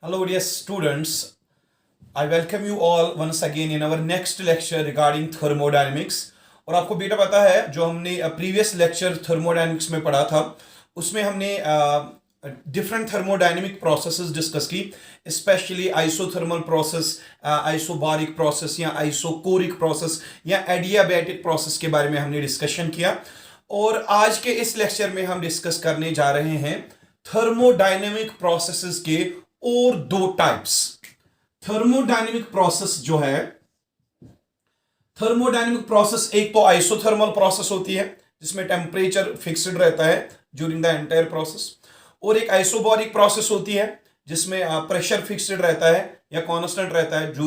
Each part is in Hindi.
Hello, dear students. I welcome you all once again in our next lecture regarding thermodynamics. और आपको बेटा पता है जो हमने प्रीवियस लेक्चर थर्मोडायनेमिक्स में पढ़ा था उसमें हमने डिफरेंट थर्मोडायनेमिक प्रोसेसेस डिस्कस की, specially isothermal process, isobaric process या आइसोकोरिक प्रोसेस या एडियाबैटिक प्रोसेस के बारे में हमने डिस्कशन किया। और आज के इस लेक्चर में हम डिस्कस करने जा रहे हैं थर्मोडायनेमिक प्रोसेसेस के और दो टाइप्स। थर्मोडायनेमिक प्रोसेस जो है, थर्मोडायनेमिक प्रोसेस एक तो आइसोथर्मल प्रोसेस होती है जिसमें टेम्परेचर फिक्स्ड रहता है ड्यूरिंग द एंटायर प्रोसेस, और एक आइसोबारिक प्रोसेस होती है जिसमें प्रेशर फिक्स्ड रहता है या कांस्टेंट रहता है थ्रू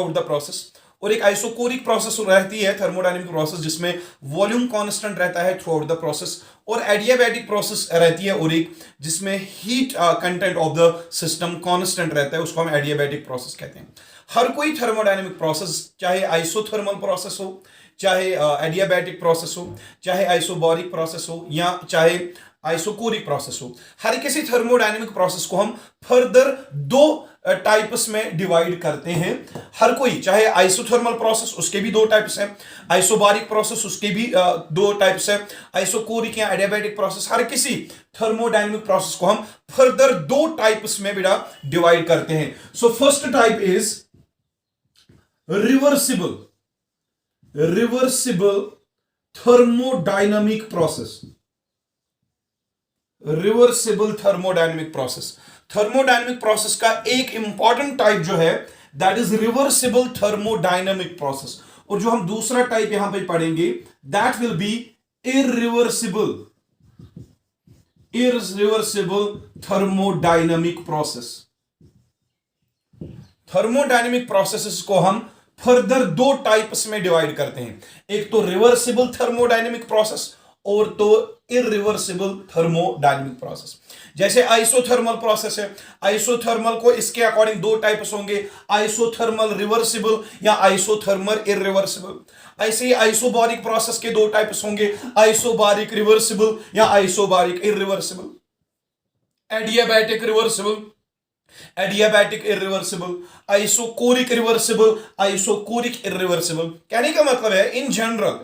आउट द प्रोसेस, और एक आइसोकोरिक प्रोसेस रहती है थर्मोडायनेमिक प्रोसेस जिसमें वॉल्यूम कांस्टेंट रहता है थ्रू आउट द प्रोसेस, और एडियाबैटिक प्रोसेस रहती है और एक जिसमें heat content of the system constant रहता है, उसको हम एडियाबैटिक प्रोसेस कहते हैं। हर कोई थर्मोडायनेमिक प्रोसेस, चाहे आइसोथर्मल प्रोसेस हो, चाहे एडियाबैटिक प्रोसेस हो, चाहे आइसोबारिक प्रोसेस हो या चाहे आइसोकोरिक प्रोसेस हो, हर किसी थर्मोडायनेमिक प्रोसेस को हम फर्दर दो टाइप्स में डिवाइड करते हैं। हर कोई, चाहे आइसोथर्मल प्रोसेस उसके भी दो टाइप्स हैं, आइसोबारिक प्रोसेस उसके भी दो टाइप्स हैं, आइसोकोरिक या एडियाबैटिक प्रोसेस, हर किसी थर्मोडायनेमिक प्रोसेस को हम फर्दर दो टाइप्स में बेटा डिवाइड करते हैं। So first type is reversible thermodynamic process. Reversible thermodynamic process, thermodynamic process का एक इंपॉर्टेंट टाइप जो है that is reversible thermodynamic process, और जो हम दूसरा टाइप यहां पे पढ़ेंगे that will B irreversible thermodynamic process. Thermodynamic processes को हम फर्दर दो टाइप्स में डिवाइड करते हैं, एक तो रिवर्सिबल थर्मोडायनेमिक प्रोसेस और तो इरिवर्सिबल थर्मोडायनेमिक प्रोसेस। जैसे आइसोथर्मल प्रोसेस है, आइसोथर्मल को इसके अकॉर्डिंग दो टाइप्स होंगे, आइसोथर्मल रिवर्सिबल या आइसोथर्मल इरिवर्सिबल। ऐसे ही आइसोबारिक प्रोसेस के दो टाइप्स होंगे, आइसोबारिक रिवर्सिबल या isobaric irreversible. Adiabatic reversible, adiabatic irreversible, isochoric reversible, isochoric irreversible. कहने का मतलब है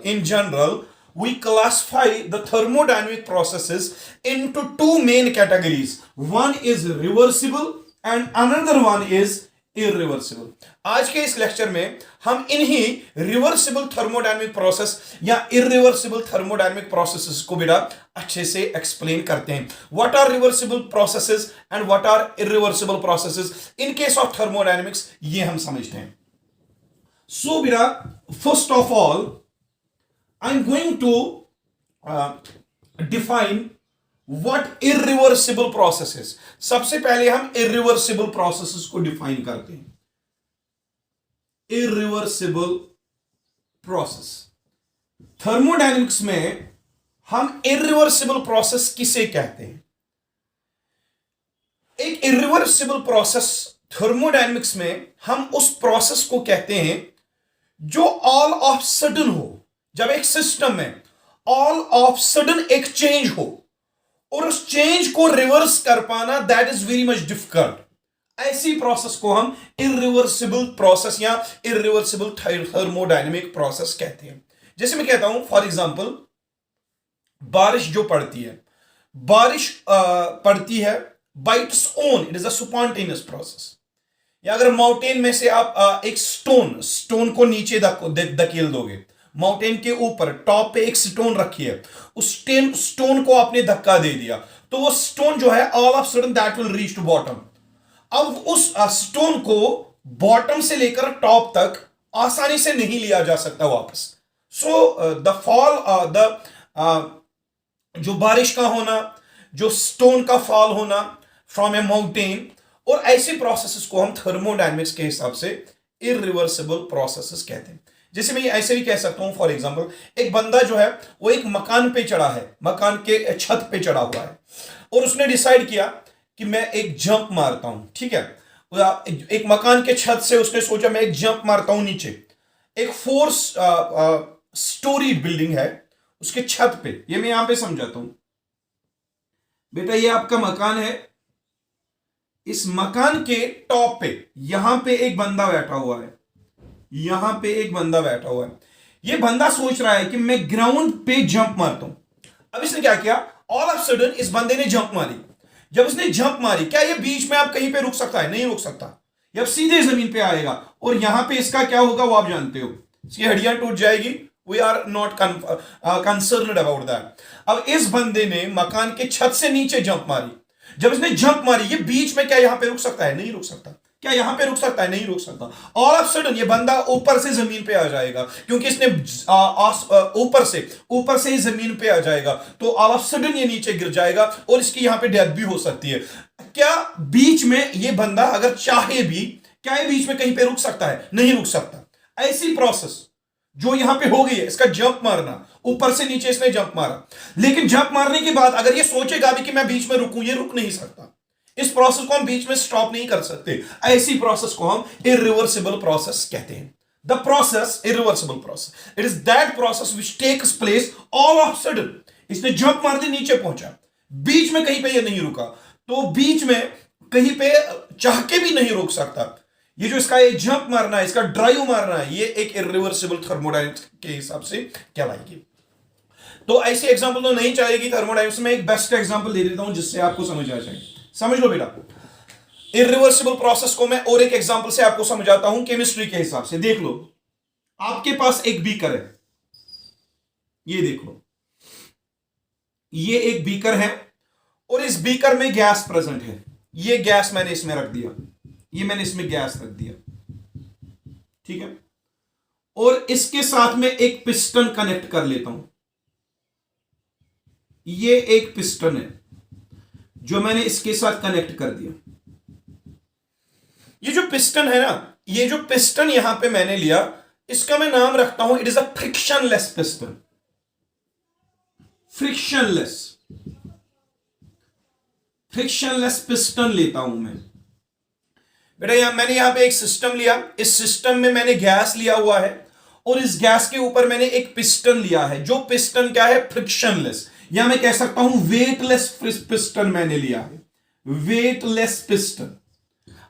in general we classify the thermodynamic processes into two main categories. One is reversible and another one is irreversible. आज के इस लेक्चर में हम इन्हीं रिवर्सिबल थर्मोडायनेमिक प्रोसेस या इरिवर्सिबल थर्मोडायनेमिक प्रोसेसेस को बेटा अच्छे से एक्सप्लेन करते हैं। What are reversible processes and what are irreversible processes in case of thermodynamics, ये हम समझते हैं। सो बेटा first of all I'm going to define what irreversible process is. सबसे पहले हम irreversible processes को define करते हैं। Irreversible process, थर्मोडायनेमिक्स में हम irreversible process किसे कहते हैं? एक irreversible process थर्मोडायनेमिक्स में हम उस प्रोसेस को कहते हैं जो ऑल ऑफ सडन हो। जब एक सिस्टम में ऑल ऑफ सडन एक चेंज हो और उस चेंज को रिवर्स कर पाना that is very much difficult, ऐसी प्रोसेस को हम इरिवर्सिबल प्रोसेस या इरिवर्सिबल थर्मोडायनेमिक प्रोसेस कहते हैं। जैसे मैं कहता हूं फॉर एग्जांपल, बारिश जो पड़ती है, बारिश पड़ती है bye its own, it is a spontaneous process. या अगर माउंटेन में से आप एक स्टोन को नीचे धकेल दोगे, माउंटेन के ऊपर टॉप पे एक स्टोन रखी है, उस स्टोन को आपने धक्का दे दिया तो वो स्टोन जो है all of sudden that will reach to bottom. अब उस स्टोन को बॉटम से लेकर टॉप तक आसानी से नहीं लिया जा सकता वापस। सो द फॉल, जो बारिश का होना, जो स्टोन का फॉल होना फ्रॉम ए माउंटेन, और ऐसे प्रोसेसेस को हम थर्मोडायनेमिक्स के हिसाब से इरिवर्सिबल प्रोसेसेस कहते हैं। जैसे मैं ऐसे भी कह सकता हूं फॉर एग्जांपल, एक बंदा जो है वो एक मकान पे चढ़ा है, मकान के छत पे चढ़ा हुआ है और उसने डिसाइड किया कि मैं एक जंप मारता हूं। ठीक है, एक मकान के छत से उसने सोचा मैं एक जंप मारता हूं नीचे। एक 4 स्टोरी बिल्डिंग है, उसके छत पे, ये मैं यहां पे समझाता हूं बेटा, ये आपका मकान है, इस मकान के टॉप पे यहां पे एक बंदा बैठा हुआ है, यहां पे एक बंदा बैठा हुआ है। ये बंदा सोच रहा है कि मैं ग्राउंड पे जंप मारता हूं। अब इसने क्या किया, ऑल ऑफ सडन इस बंदे ने जंप मारी। जब उसने जंप मारी, क्या ये बीच में आप कहीं पे रुक सकता है? नहीं रुक सकता, ये अब सीधे जमीन पे आएगा और यहां पे इसका क्या होगा वो आप जानते हो, इसकी हड्डियां टूट जाएगी। We are not concerned about that. अब इस बंदे ने मकान के छत से नीचे जंप मारी। जब इसने जंप मारी, ये बीच में क्या यहां पे रुक सकता है? नहीं रुक सकता। क्या यहां पे रुक सकता है? नहीं रुक सकता। ऑल ऑफ सडन ये बंदा ऊपर से जमीन पे आ जाएगा, क्योंकि इसने ऊपर से ही जमीन पे आ जाएगा, तो ऑल ऑफ सडन ये नीचे गिर जाएगा और इसकी यहां पे डेथ भी हो सकती है। क्या बीच में ये बंदा अगर चाहे भी, क्या ये बीच में कहीं पे रुक सकता है? नहीं रुक सकता। ऐसी प्रोसेस जो यहां पे हो गई है, इसका जंप मारना, ऊपर से नीचे इसने जंप मारा, लेकिन जंप मारने के बाद अगर ये सोचेगा भी कि मैं बीच में रुकूं, ये रुक नहीं सकता। इस प्रोसेस को हम बीच में स्टॉप नहीं कर सकते। ऐसी प्रोसेस को हम इरिवर्सिबल प्रोसेस कहते हैं। The process irreversible process, it is that process which takes place all of sudden. इसने जंप मार दी, नीचे पहुंचा, बीच में कहीं पे ये नहीं रुका, तो बीच में कहीं पे चाह के भी नहीं रोक सकता। ये जो इसका ये जंप मारना है, इसका ड्राइव मारना है, ये एक इरिवर्सिबल थर्मोडायनेमिक्स के हिसाब से कहलाएगी। तो ऐसी एग्जांपल तो नहीं चाहिए थर्मोडायनेमिक्स में। एक बेस्ट एग्जांपल दे देता हूं जिससे आपको समझ आ जाए। समझ लो बेटा, इरिवर्सिबल प्रोसेस को मैं और एक एग्जांपल से आपको समझाता हूं केमिस्ट्री के हिसाब से। देख लो, आपके पास एक बीकर है, ये देख लो, ये एक बीकर है और इस बीकर में गैस प्रेजेंट है। ये गैस मैंने इसमें रख दिया, ये मैंने इसमें गैस रख दिया, ठीक है। और इसके साथ में एक पिस्टन कनेक्ट कर लेता हूं। ये एक पिस्टन है जो मैंने इसके साथ कनेक्ट कर दिया। ये जो पिस्टन है ना, ये जो पिस्टन यहां पे मैंने लिया, इसका मैं नाम रखता हूं, it is a frictionless piston. Frictionless, frictionless piston लेता हूं मैं। बेटा मैंने यहां पे एक सिस्टम लिया, इस सिस्टम में मैंने गैस लिया हुआ है और इस गैस के ऊपर मैंने एक पिस्टन लिया है। जो पिस्टन क्या है? फ्रिक्शनलेस, या मैं कह सकता हूं वेटलेस पिस्टन मैंने लिया है, वेटलेस पिस्टन।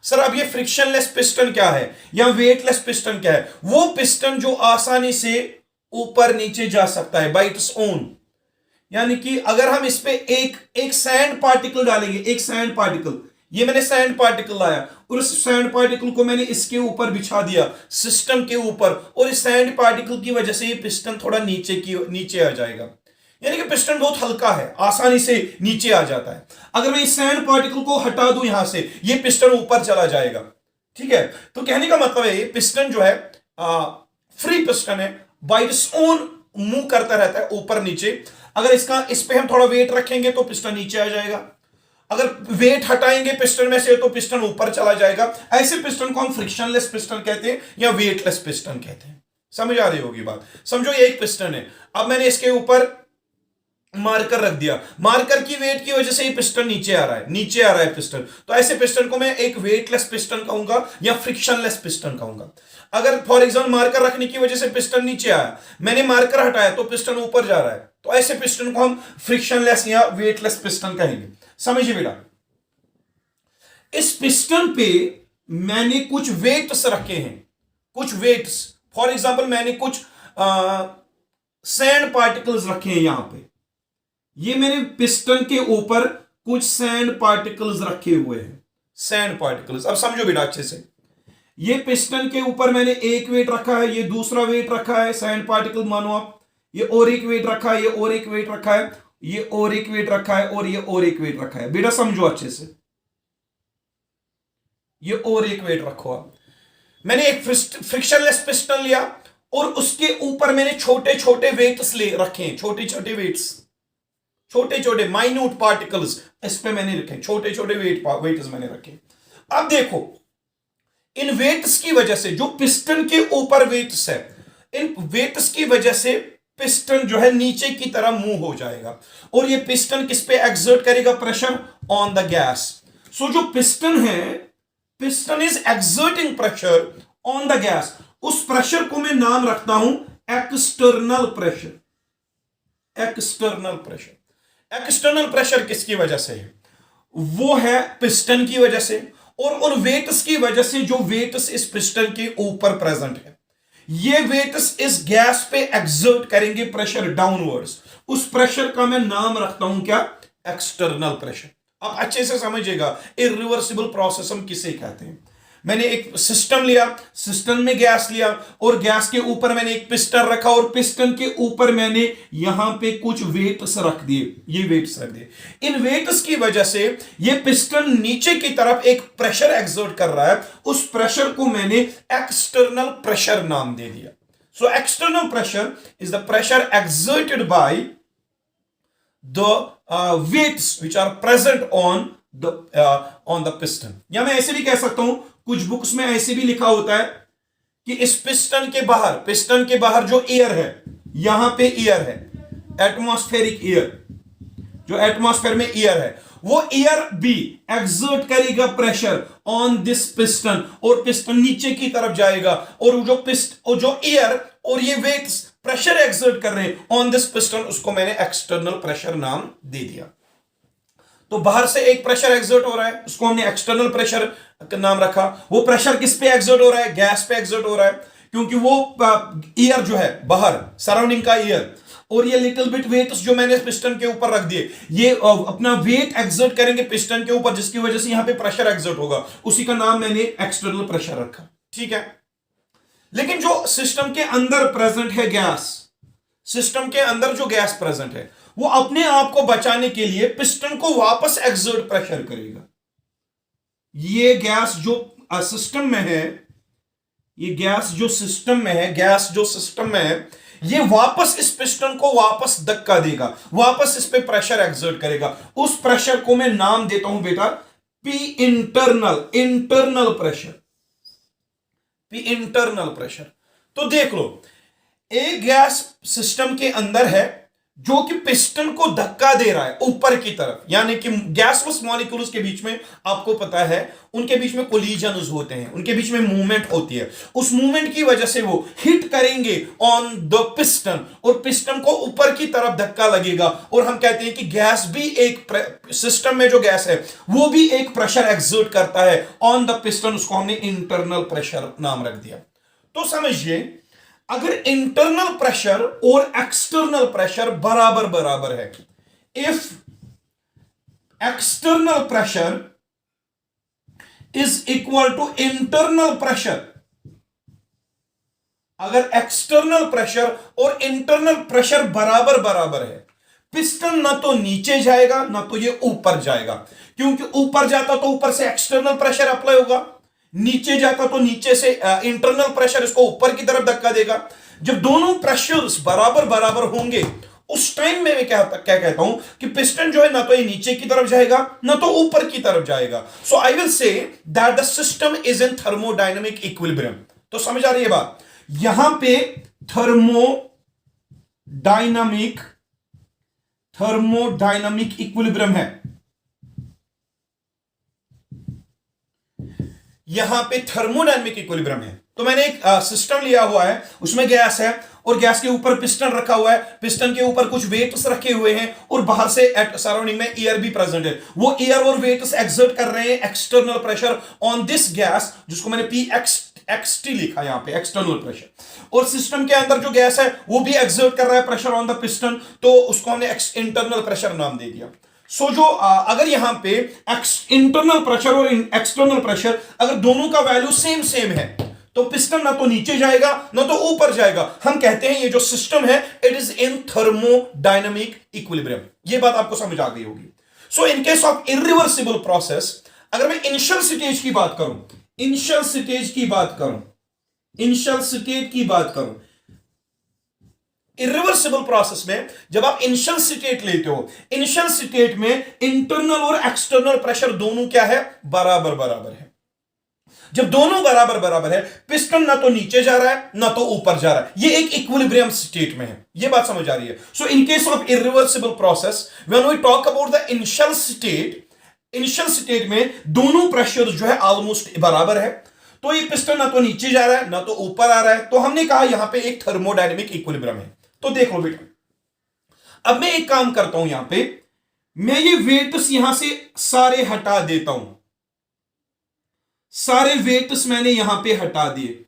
सर अब ये फ्रिक्शनलेस पिस्टन क्या है या वेटलेस पिस्टन क्या है? वो पिस्टन जो आसानी से ऊपर नीचे जा सकता है बाय इट्स ओन। यानी कि अगर हम इस पे एक सैंड पार्टिकल डालेंगे, एक सैंड पार्टिकल, ये मैंने सैंड पार्टिकल लाया और उस सैंड पार्टिकल को मैंने इसके ऊपर बिछा दिया, सिस्टम के ऊपर, और इस सैंड पार्टिकल की वजह से ये पिस्टन थोड़ा नीचे आ जाएगा। यानी कि पिस्टन बहुत हल्का है, आसानी से नीचे आ जाता है। अगर मैं इस सैंड पार्टिकल को हटा दूं यहां से, ये पिस्टन ऊपर चला जाएगा, ठीक है। तो कहने का मतलब है ये पिस्टन जो है फ्री पिस्टन है, बाय इट्स ओन मूव करता रहता है ऊपर नीचे। अगर इस पे हम थोड़ा वेट रखेंगे तो पिस्टन नीचे आ जाएगा, अगर वेट हटाएंगे पिस्टन में से तो पिस्टन ऊपर चला जाएगा। ऐसे पिस्टन को हम फ्रिक्शनलेस पिस्टन कहते हैं या वेटलेस पिस्टन कहते हैं। समझ आ रही होगी बात? समझो ये एक पिस्टन है, अब मैंने इसके ऊपर मार्कर रख दिया, मार्कर की वेट की वजह से ये पिस्टन नीचे आ रहा है पिस्टन। तो ऐसे पिस्टन को मैं एक वेटलेस पिस्टन कहूंगा या फ्रिक्शनलेस पिस्टन कहूंगा। अगर फॉर एग्जाम्पल मार्कर रखने की वजह से पिस्टन नीचे आया, मैंने मार्कर हटाया तो पिस्टन ऊपर जा रहा है, तो ऐसे पिस्टन को हम फ्रिक्शनलेस या वेटलेस पिस्टन कहेंगे। समझिए बेटा, इस पिस्टन पे मैंने कुछ वेट्स रखे हैं, कुछ वेट्स। फॉर एग्जाम्पल मैंने कुछ सैंड पार्टिकल्स रखे हैं यहां पे, ये मैंने पिस्टन के ऊपर कुछ सैंड पार्टिकल्स रखे हुए हैं, सैंड पार्टिकल्स। अब समझो बेटा अच्छे से, ये पिस्टन के ऊपर मैंने एक वेट रखा है, ये दूसरा वेट रखा है, सैंड पार्टिकल मानो आप, ये और एक वेट रखा है, ये और एक वेट रखा है, ये और एक वेट रखा है, और ये और एक वेट रखा है। बेटा समझो अच्छे से, ये और एक वेट रखो आप। मैंने एक फ्रिक्शनलेस पिस्टन लिया और उसके ऊपर मैंने छोटे छोटे वेट्स ले रखे हैं, छोटे छोटे वेट्स, छोटे छोटे माइन्यूट पार्टिकल्स इस पे मैंने रखे, छोटे छोटे वेट्स मैंने रखे। अब देखो, इन वेट्स की वजह से, जो पिस्टन के ऊपर वेट्स है, इन वेट्स की वजह से पिस्टन जो है नीचे की तरह मूव हो जाएगा और ये पिस्टन किस पे एक्सर्ट करेगा? Pressure on the gas. So जो पिस्टन है, piston is exerting pressure on the gas. उस प्रेशर को मैं नाम रखता हूं external pressure. External pressure, external pressure किसकी वजह से है? वो है पिस्टन की वजह से, और उन वेट्स की वजह से जो वेट्स इस पिस्टन के ऊपर प्रेजेंट है, ये वेट्स इस गैस पे एक्सर्ट करेंगे प्रेशर डाउनवर्ड्स। उस प्रेशर का मैं नाम रखता हूं क्या? External pressure. आप अच्छे से समझिएगा इरिवर्सिबल प्रोसेस हम किसे कहते हैं। मैंने एक सिस्टम लिया, सिस्टम में गैस लिया, और गैस के ऊपर मैंने एक पिस्टन रखा, और पिस्टन के ऊपर मैंने यहां पे कुछ वेट्स रख दिए, ये वेट्स रख दिए। इन वेट्स की वजह से ये पिस्टन नीचे की तरफ एक प्रेशर एक्सर्ट कर रहा है, उस प्रेशर को मैंने एक्सटर्नल प्रेशर नाम दे दिया। So external pressure is the pressure exerted by the weights which are present on the piston। या मैं ऐसे भी कह सकता हूं, कुछ बुक्स में ऐसे भी लिखा होता है कि इस पिस्टन के बाहर जो एयर है, यहां पे एयर है, एटमॉस्फेरिक एयर, जो एटमॉस्फेयर में एयर है, वो एयर भी एक्सर्ट करेगा प्रेशर ऑन दिस पिस्टन, और पिस्टन नीचे की तरफ जाएगा, और जो एयर और ये वेट्स प्रेशर एक्सर्ट कर रहे हैं ऑन दिस पिस्टन, उसको मैंने एक्सटर्नल प्रेशर नाम दे दिया। तो बाहर से एक प्रेशर एक्सर्ट हो रहा है, उसको हमने एक्सटर्नल प्रेशर का नाम रखा। वो प्रेशर किस पे एक्सर्ट हो रहा है? गैस पे एक्सर्ट हो रहा है, क्योंकि वो एयर जो है बाहर, सराउंडिंग का एयर, और ये लिटिल बिट वेट्स जो मैंने पिस्टन के ऊपर रख दिए, ये अपना वेट एक्सर्ट करेंगे पिस्टन के ऊपर, जिसकी वजह से यहां पे प्रेशर एक्सर्ट होगा, उसी का नाम मैंने एक्सटर्नल प्रेशर रखा। ठीक है। लेकिन जो सिस्टम के अंदर प्रेजेंट है गैस, सिस्टम के अंदर जो गैस प्रेजेंट है, वो अपने आप को बचाने के लिए पिस्टन को वापस एक्सर्ट प्रेशर करेगा। ये गैस जो सिस्टम में है, ये गैस जो सिस्टम में है, ये वापस इस पिस्टन को वापस धक्का देगा, वापस इस पे प्रेशर एक्सर्ट करेगा। उस प्रेशर को मैं नाम देता हूं बेटा P internal pressure, P internal pressure. तो देख लो, एक गैस सिस्टम के अंदर है जो कि पिस्टन को धक्का दे रहा है ऊपर की तरफ, यानी कि गैसलेस मॉलिक्यूल्स के बीच में, आपको पता है उनके बीच में कोलिजन्स होते हैं, उनके बीच में मूवमेंट होती है। उस मूवमेंट की वजह से वो हिट करेंगे ऑन द पिस्टन, और पिस्टन को ऊपर की तरफ धक्का लगेगा, और हम कहते हैं कि गैस भी एक सिस्टम में जो गैस है वो भी एक प्रेशर एक्सर्ट करता है ऑन द पिस्टन, उसको हमने इंटरनल प्रेशर नाम रख दिया। तो समझिए, अगर इंटरनल प्रेशर और एक्सटर्नल प्रेशर बराबर बराबर है, if external pressure is equal to internal pressure, अगर एक्सटर्नल प्रेशर और इंटरनल प्रेशर बराबर बराबर है, पिस्टन ना तो नीचे जाएगा ना तो ये ऊपर जाएगा, क्योंकि ऊपर जाता तो ऊपर से एक्सटर्नल प्रेशर अप्लाई होगा, नीचे जाता तो नीचे से इंटरनल प्रेशर इसको ऊपर की तरफ धक्का देगा। जब दोनों प्रेशर्स बराबर बराबर होंगे, उस टाइम में मैं क्या कहता हूं कि पिस्टन जो है ना तो ये नीचे की तरफ जाएगा ना तो ऊपर की तरफ जाएगा। So I will say that the system is in thermodynamic equilibrium. तो समझ आ रही है बात? यहां पे थर्मोडायनामिक इक्विलिब्रियम है, यहां पे थर्मोडायनामिक इक्विलिब्रियम है। तो मैंने एक सिस्टम लिया हुआ है, उसमें गैस है, और गैस के ऊपर पिस्टन रखा हुआ है, पिस्टन के ऊपर कुछ वेट्स रखे हुए हैं, और बाहर से सराउंडिंग में एयर भी प्रेजेंट है। वो एयर और वेट्स एक्सर्ट कर रहे हैं external pressure on this gas, जिसको मैंने PXT लिखा यहां पे, एक्सटर्नल प्रेशर। और सिस्टम के अंदर जो गैस है वो भी एक्सर्ट कर रहा है प्रेशर ऑन द पिस्टन, तो उसको हमने इंटरनल प्रेशर नाम दे दिया। सो जो अगर यहां पे इंटरनल प्रेशर और एक्सटर्नल प्रेशर अगर दोनों का वैल्यू सेम है, तो पिस्टन ना तो नीचे जाएगा ना तो ऊपर जाएगा। हम कहते हैं ये जो सिस्टम है it is in thermodynamic equilibrium. ये बात आपको समझ आ गई होगी। So in case of irreversible process, अगर मैं इनिशियल स्टेज की बात करूं, इरिवर्सिबल प्रोसेस में जब आप इनिशियल स्टेट लेते हो, इनिशियल स्टेट में इंटरनल और एक्सटर्नल प्रेशर दोनों क्या है? बराबर बराबर है। जब दोनों बराबर बराबर है, पिस्टन ना तो नीचे जा रहा है ना तो ऊपर जा रहा है, ये एक इक्विलिब्रियम स्टेट में है। ये बात समझ आ रही है? So in case of irreversible process, when we talk about the initial state में दोनों प्रेशर जो है ऑलमोस्ट बराबर है, तो ये पिस्टन ना तो नीचे जा रहा है ना तो ऊपर आ रहा है, तो हमने कहा यहां पे एक थर्मोडायनेमिक इक्विलिब्रियम है। तो देख लो बेटा, अब मैं एक काम करता हूं, यहां पे मैं ये वेट्स यहां से सारे हटा देता हूं, सारे वेट्स मैंने यहां पे हटा दिए।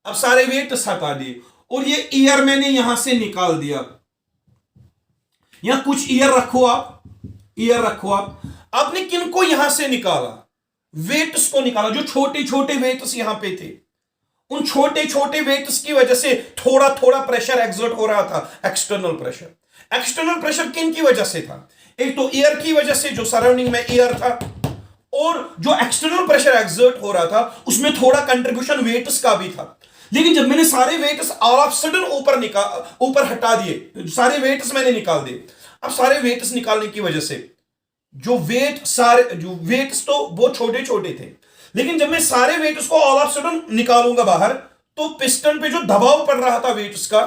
अब सारे वेट्स हटा दिए और ये ईयर मैंने यहां से निकाल दिया। यहां कुछ ईयर रखो आप, ईयर रखो आप। आपने किनको यहां से निकाला? वेट्स को निकाला। जो छोटे छोटे वेट्स यहां पे थे, उन छोटे छोटे वेट्स की वजह से थोड़ा थोड़ा प्रेशर एक्सर्ट हो रहा था, एक्सटर्नल प्रेशर। एक्सटर्नल प्रेशर किन की वजह से था? एक तो एयर की वजह से, जो सराउंडिंग में एयर था, और जो एक्सटर्नल प्रेशर एक्सर्ट हो रहा था उसमें थोड़ा कंट्रीब्यूशन वेट्स का भी था। लेकिन जब मैंने सारे वेट्स ऑल ऑफ सडन ऊपर हटा दिए, सारे वेट्स मैंने निकाल दिए। अब सारे वेट्स निकालने की वजह से जो वेट्स तो बहुत छोटे छोटे थे, लेकिन जब मैं सारे वेट्स को ऑल ऑफ सडन निकालूंगा बाहर, तो पिस्टन पे जो दबाव पड़ रहा था वेट्स का,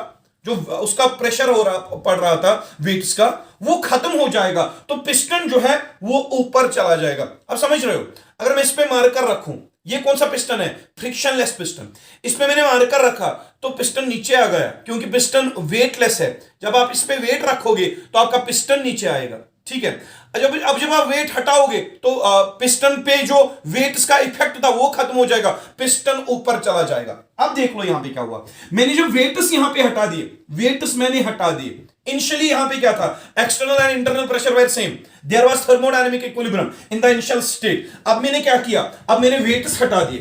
जो उसका प्रेशर पड़ रहा था वेट्स का, वो खत्म हो जाएगा। तो पिस्टन जो है वो ऊपर चला जाएगा। अब समझ रहे हो? अगर मैं इस पे मार्कर रखूं, ये कौन सा पिस्टन है? Frictionless piston. इस पे मैंने मार्कर रखा तो पिस्टन नीचे आ गया, क्योंकि पिस्टन वेटलेस है। जब आप इस पे वेट रखोगे तो आपका पिस्टन नीचे आएगा, ठीक है। अब जब आप वेट हटाओगे तो पिस्टन पे जो वेट्स का इफेक्ट था वो खत्म हो जाएगा, पिस्टन ऊपर चला जाएगा। अब देख लो यहां पे क्या हुआ। मैंने जो वेट्स यहां पे हटा दिए, वेट्स मैंने हटा दिए। इनिशियली यहां पे क्या था? External and internal pressure were same, there was thermodynamic equilibrium in the initial state. अब मैंने क्या किया? अब मैंने वेट्स हटा दिए।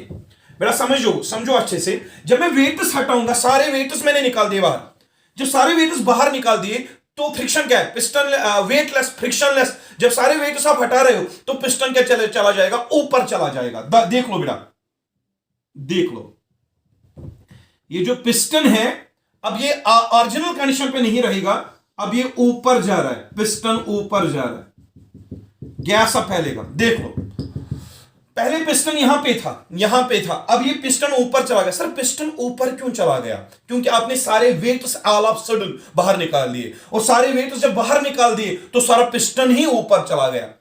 बेटा समझो अच्छे से। जब मैं वेट्स हटाऊंगा, सारे वेट्स मैंने निकाल दिए बाहर। जब सारे वेट्स बाहर निकाल दिए तो फ्रिक्शन क्या है? Piston weightless, frictionless. जब सारे वेट्स आप हटा रहे हो तो पिस्टन क्या चला जाएगा? ऊपर चला जाएगा। देख लो बेटा, देख लो, ये जो पिस्टन है अब ये ओरिजिनल कंडीशन पे नहीं रहेगा, अब ये ऊपर जा रहा है, पिस्टन ऊपर जा रहा है, गैस अब फैलेगा। देख लो, पहले पिस्टन यहां पे था, अब ये पिस्टन ऊपर चला गया। सर पिस्टन ऊपर क्यों चला गया? क्योंकि आपने सारे वेट्स ऑल ऑफ सडन बाहर निकाल लिए, और सारे वेट्स जब बाहर निकाल दिए तो सारा पिस्टन ही ऊपर चला गया।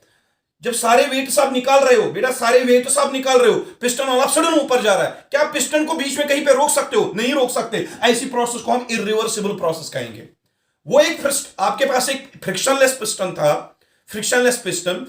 जब सारे वेट्स आप निकाल रहे हो बेटा, सारे वेट्स आप निकाल रहे हो, पिस्टन ऑल ऑफ सडन ऊपर जा रहा है। क्या आप पिस्टन को बीच में कहीं पे रोक सकते हो? नहीं रोक सकते। ऐसी प्रोसेस को हम इरिवर्सिबल प्रोसेस कहेंगे। वो एक आपके पास एक फ्रिक्शनलेस पिस्टन था, फ्रिक्शनलेस पिस्टन,